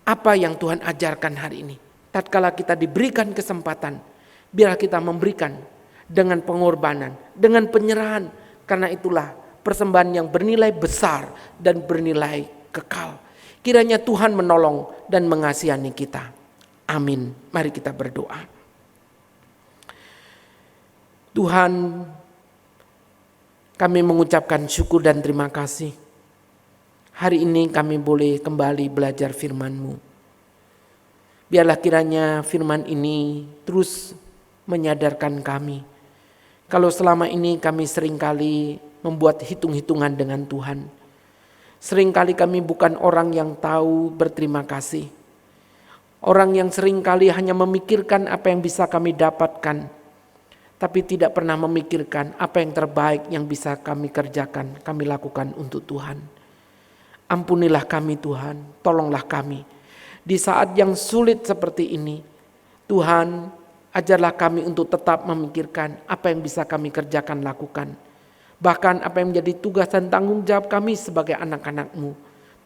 apa yang Tuhan ajarkan hari ini. Tatkala kita diberikan kesempatan, biarlah kita memberikan dengan pengorbanan, dengan penyerahan, karena itulah persembahan yang bernilai besar dan bernilai kekal. Kiranya Tuhan menolong dan mengasihani kita. Amin. Mari kita berdoa. Tuhan, kami mengucapkan syukur dan terima kasih. Hari ini kami boleh kembali belajar firman-Mu. Biarlah kiranya firman ini terus menyadarkan kami. Kalau selama ini kami seringkali membuat hitung-hitungan dengan Tuhan. Seringkali kami bukan orang yang tahu berterima kasih. Orang yang seringkali hanya memikirkan apa yang bisa kami dapatkan. tapi tidak pernah memikirkan apa yang terbaik yang bisa kami kerjakan, kami lakukan untuk Tuhan. Ampunilah kami Tuhan, tolonglah kami. Di saat yang sulit seperti ini, Tuhan, ajarlah kami untuk tetap memikirkan apa yang bisa kami kerjakan, lakukan. Bahkan apa yang menjadi tugas dan tanggung jawab kami sebagai anak-anak-Mu.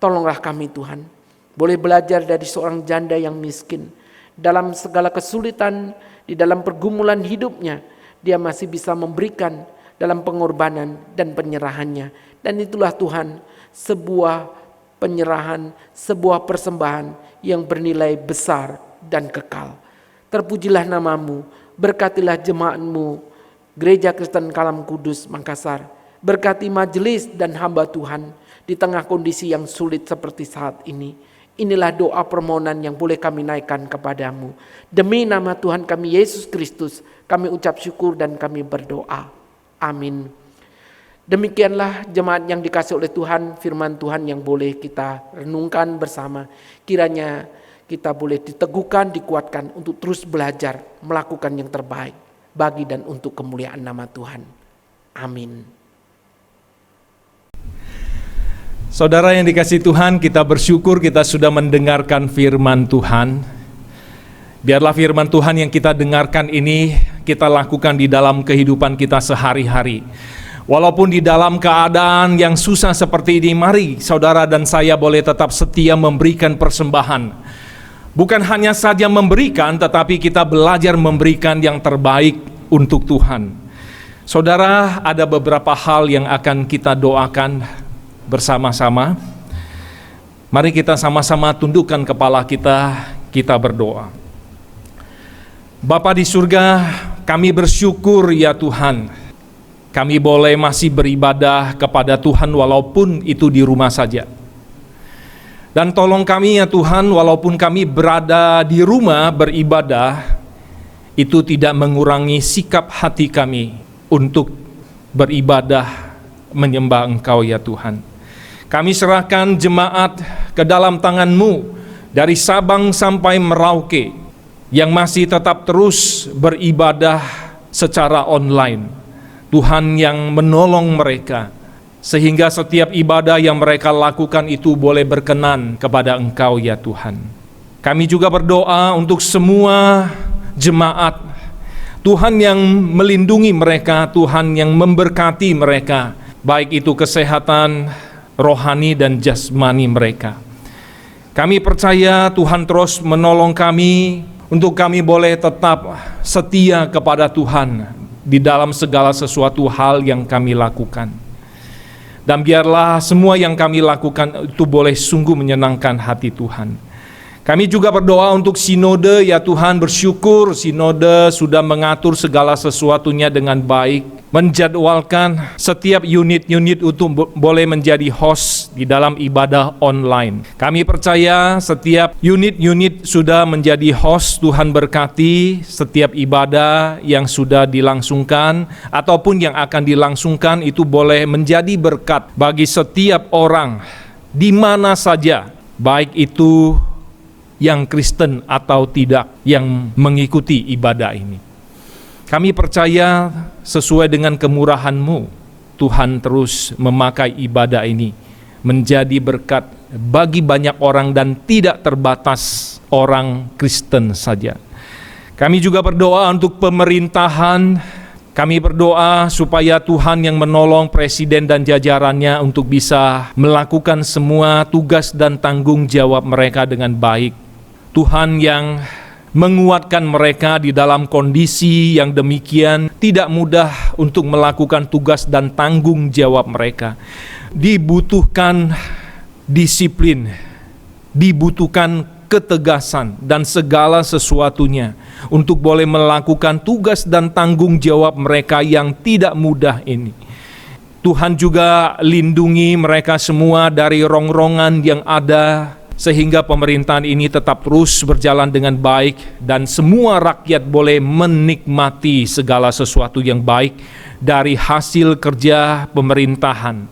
Tolonglah kami Tuhan, boleh belajar dari seorang janda yang miskin. Dalam segala kesulitan, di dalam pergumulan hidupnya, dia masih bisa memberikan dalam pengorbanan dan penyerahannya. Dan itulah Tuhan, sebuah penyerahan, sebuah persembahan yang bernilai besar dan kekal. Terpujilah nama-Mu, berkatilah jemaat-Mu, Gereja Kristen Kalam Kudus Makassar. Berkati majelis dan hamba Tuhan di tengah kondisi yang sulit seperti saat ini. Inilah doa permohonan yang boleh kami naikkan kepadamu. Demi nama Tuhan kami Yesus Kristus, kami ucap syukur dan kami berdoa. Amin. Demikianlah jemaat yang dikasih oleh Tuhan, firman Tuhan yang boleh kita renungkan bersama. Kiranya kita boleh diteguhkan, dikuatkan untuk terus belajar, melakukan yang terbaik bagi dan untuk kemuliaan nama Tuhan. Amin. Saudara yang dikasihi Tuhan, kita bersyukur kita sudah mendengarkan firman Tuhan. Biarlah firman Tuhan yang kita dengarkan ini kita lakukan di dalam kehidupan kita sehari-hari. Walaupun di dalam keadaan yang susah seperti ini, mari saudara dan saya boleh tetap setia memberikan persembahan. Bukan hanya saja memberikan, tetapi kita belajar memberikan yang terbaik untuk Tuhan. Saudara, ada beberapa hal yang akan kita doakan bersama-sama. Mari kita sama-sama tundukkan kepala kita, kita berdoa. Bapa di surga, kami bersyukur ya Tuhan, kami boleh masih beribadah kepada Tuhan walaupun itu di rumah saja. Dan tolong kami ya Tuhan, walaupun kami berada di rumah beribadah, itu tidak mengurangi sikap hati kami untuk beribadah menyembah Engkau ya Tuhan. Kami serahkan jemaat ke dalam tangan-Mu dari Sabang sampai Merauke yang masih tetap terus beribadah secara online. Tuhan yang menolong mereka sehingga setiap ibadah yang mereka lakukan itu boleh berkenan kepada Engkau ya Tuhan. Kami juga berdoa untuk semua jemaat, Tuhan yang melindungi mereka, Tuhan yang memberkati mereka, baik itu kesehatan rohani dan jasmani mereka. Kami percaya Tuhan terus menolong kami untuk kami boleh tetap setia kepada Tuhan di dalam segala sesuatu hal yang kami lakukan. Dan biarlah semua yang kami lakukan itu boleh sungguh menyenangkan hati Tuhan. Kami juga berdoa untuk sinode ya Tuhan, bersyukur sinode sudah mengatur segala sesuatunya dengan baik, menjadwalkan setiap unit-unit untuk boleh menjadi host di dalam ibadah online. Kami percaya setiap unit-unit sudah menjadi host. Tuhan berkati setiap ibadah yang sudah dilangsungkan ataupun yang akan dilangsungkan itu boleh menjadi berkat bagi setiap orang di mana saja, baik itu yang Kristen atau tidak yang mengikuti ibadah ini. Kami percaya sesuai dengan kemurahan-Mu, Tuhan terus memakai ibadah ini menjadi berkat bagi banyak orang dan tidak terbatas orang Kristen saja. Kami juga berdoa untuk pemerintahan. Kami berdoa supaya Tuhan yang menolong presiden dan jajarannya untuk bisa melakukan semua tugas dan tanggung jawab mereka dengan baik. Tuhan yang menguatkan mereka di dalam kondisi yang demikian, tidak mudah untuk melakukan tugas dan tanggung jawab mereka. Dibutuhkan disiplin, dibutuhkan ketegasan dan segala sesuatunya untuk boleh melakukan tugas dan tanggung jawab mereka yang tidak mudah ini. Tuhan juga lindungi mereka semua dari rongrongan yang ada, sehingga pemerintahan ini tetap terus berjalan dengan baik dan semua rakyat boleh menikmati segala sesuatu yang baik dari hasil kerja pemerintahan.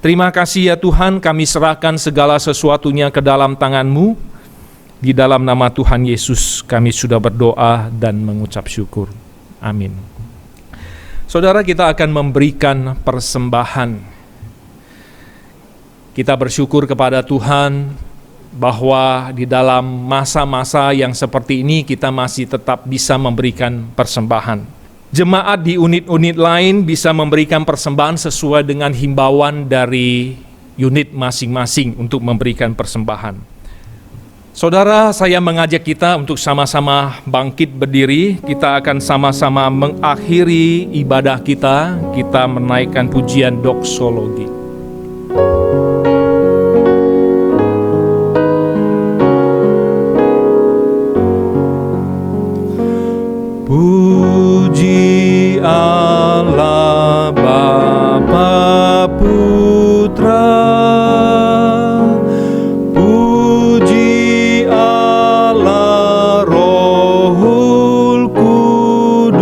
Terima kasih ya Tuhan, kami serahkan segala sesuatunya ke dalam tangan-Mu. Di dalam nama Tuhan Yesus kami sudah berdoa dan mengucap syukur. Amin. Saudara, kita akan memberikan persembahan. Kita bersyukur kepada Tuhan bahwa di dalam masa-masa yang seperti ini kita masih tetap bisa memberikan persembahan. Jemaat di unit-unit lain bisa memberikan persembahan sesuai dengan himbauan dari unit masing-masing untuk memberikan persembahan. Saudara, saya mengajak kita untuk sama-sama bangkit berdiri. Kita akan sama-sama mengakhiri ibadah kita. Kita menaikkan pujian doksologi. Puji Allah Bapa Putra, puji Allah Rohul Kudus,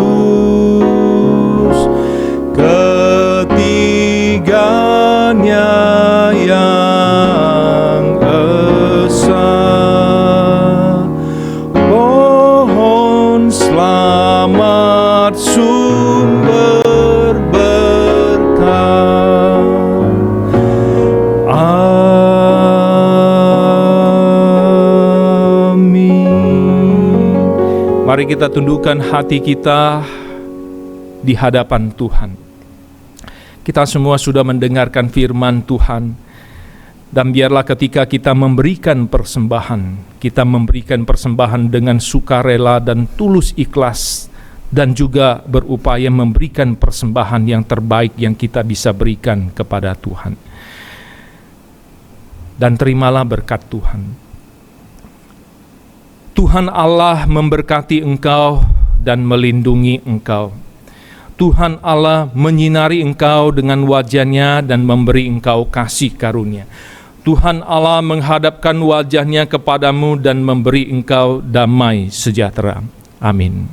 ketiganya yang esa. Pohon selamat sumber berkah. Amin. Mari kita tundukkan hati kita di hadapan Tuhan. Kita semua sudah mendengarkan firman Tuhan. Dan biarlah ketika kita memberikan persembahan, kita memberikan persembahan dengan sukarela dan tulus ikhlas, dan juga berupaya memberikan persembahan yang terbaik yang kita bisa berikan kepada Tuhan. Dan terimalah berkat Tuhan. Tuhan Allah memberkati engkau dan melindungi engkau. Tuhan Allah menyinari engkau dengan wajah-Nya dan memberi engkau kasih karunia. Tuhan Allah menghadapkan wajah-Nya kepadamu dan memberi engkau damai sejahtera. Amin.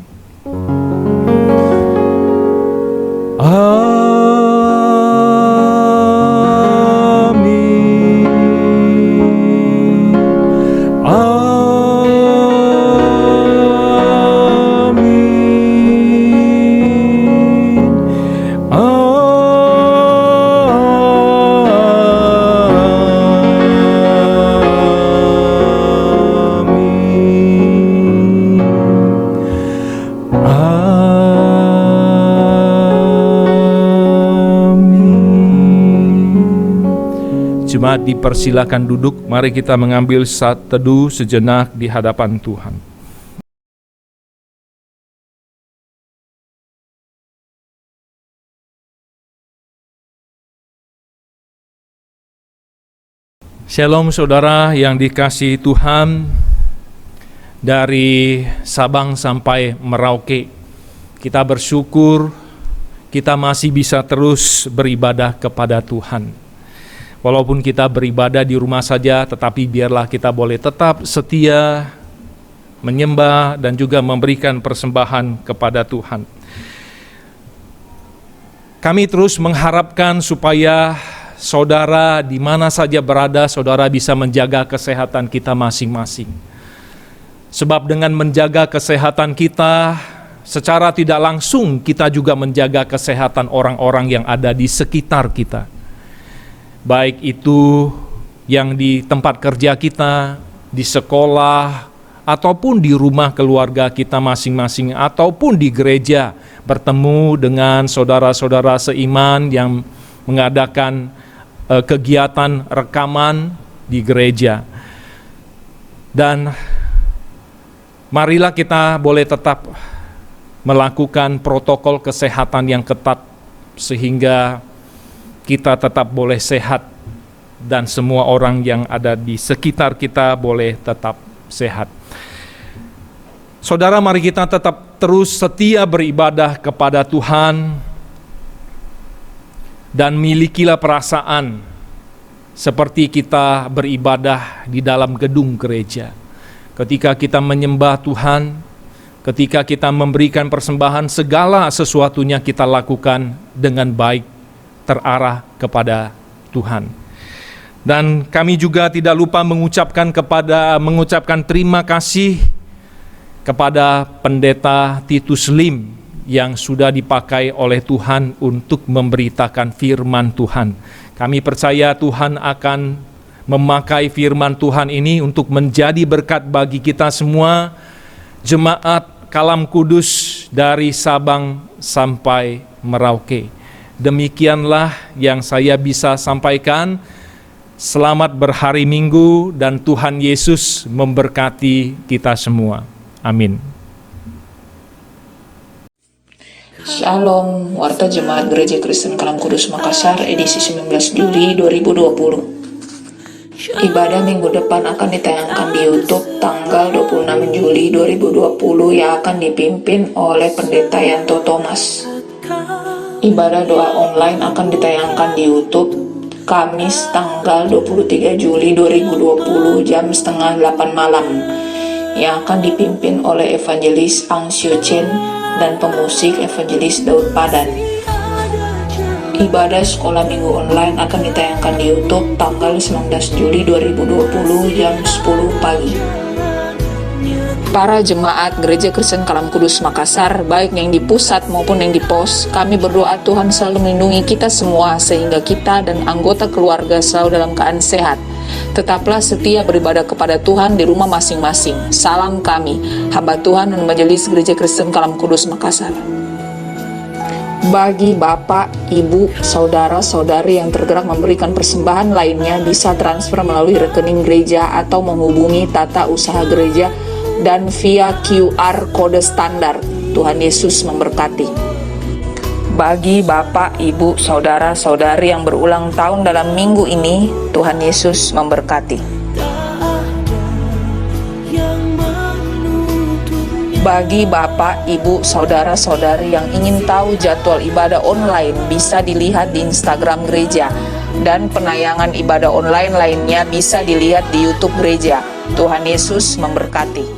Jemaat dipersilakan duduk, mari kita mengambil saat teduh sejenak di hadapan Tuhan. Shalom saudara yang dikasihi Tuhan, dari Sabang sampai Merauke, kita bersyukur kita masih bisa terus beribadah kepada Tuhan. Walaupun kita beribadah di rumah saja, tetapi biarlah kita boleh tetap setia menyembah dan juga memberikan persembahan kepada Tuhan. Kami terus mengharapkan supaya saudara di mana saja berada, saudara bisa menjaga kesehatan kita masing-masing. Sebab dengan menjaga kesehatan kita, secara tidak langsung kita juga menjaga kesehatan orang-orang yang ada di sekitar kita. Baik itu yang di tempat kerja kita, di sekolah, ataupun di rumah keluarga kita masing-masing, ataupun di gereja, bertemu dengan saudara-saudara seiman yang mengadakan kegiatan rekaman di gereja. Dan marilah kita boleh tetap melakukan protokol kesehatan yang ketat, sehingga kita tetap boleh sehat dan semua orang yang ada di sekitar kita boleh tetap sehat. Saudara, mari kita tetap terus setia beribadah kepada Tuhan dan milikilah perasaan seperti kita beribadah di dalam gedung gereja. Ketika kita menyembah Tuhan, ketika kita memberikan persembahan, segala sesuatunya kita lakukan dengan baik, terarah kepada Tuhan. Dan kami juga tidak lupa mengucapkan terima kasih kepada Pendeta Titus Lim yang sudah dipakai oleh Tuhan untuk memberitakan firman Tuhan. Kami percaya Tuhan akan memakai firman Tuhan ini untuk menjadi berkat bagi kita semua, jemaat Kalam Kudus dari Sabang sampai Merauke. Demikianlah yang saya bisa sampaikan. Selamat berhari Minggu dan Tuhan Yesus memberkati kita semua. Amin. Shalom, Warta Jemaat Gereja Kristen Kalam Kudus Makassar, edisi 19 Juli 2020. Ibadah minggu depan akan ditayangkan di YouTube tanggal 26 Juli 2020 yang akan dipimpin oleh Pendeta Yanto Thomas. Ibadah doa online akan ditayangkan di YouTube Kamis tanggal 23 Juli 2020 jam setengah 8 malam yang akan dipimpin oleh Evangelis Ang Sio Chen dan pemusik Evangelis Daud Padan. Ibadah sekolah minggu online akan ditayangkan di YouTube tanggal 19 Juli 2020 jam 10 pagi. Para jemaat Gereja Kristen Kalam Kudus Makassar, baik yang di pusat maupun yang di pos, kami berdoa Tuhan selalu melindungi kita semua sehingga kita dan anggota keluarga selalu dalam keadaan sehat. Tetaplah setia beribadah kepada Tuhan di rumah masing-masing. Salam kami, hamba Tuhan dan Majelis Gereja Kristen Kalam Kudus Makassar. Bagi Bapak, Ibu, Saudara-saudari yang tergerak memberikan persembahan lainnya bisa transfer melalui rekening gereja atau menghubungi tata usaha gereja dan via QR kode standar. Tuhan Yesus memberkati. Bagi Bapak, Ibu, Saudara-saudari yang berulang tahun dalam minggu ini, Tuhan Yesus memberkati. Bagi Bapak, Ibu, Saudara-saudari yang ingin tahu jadwal ibadah online bisa dilihat di Instagram gereja dan penayangan ibadah online lainnya bisa dilihat di YouTube gereja. Tuhan Yesus memberkati.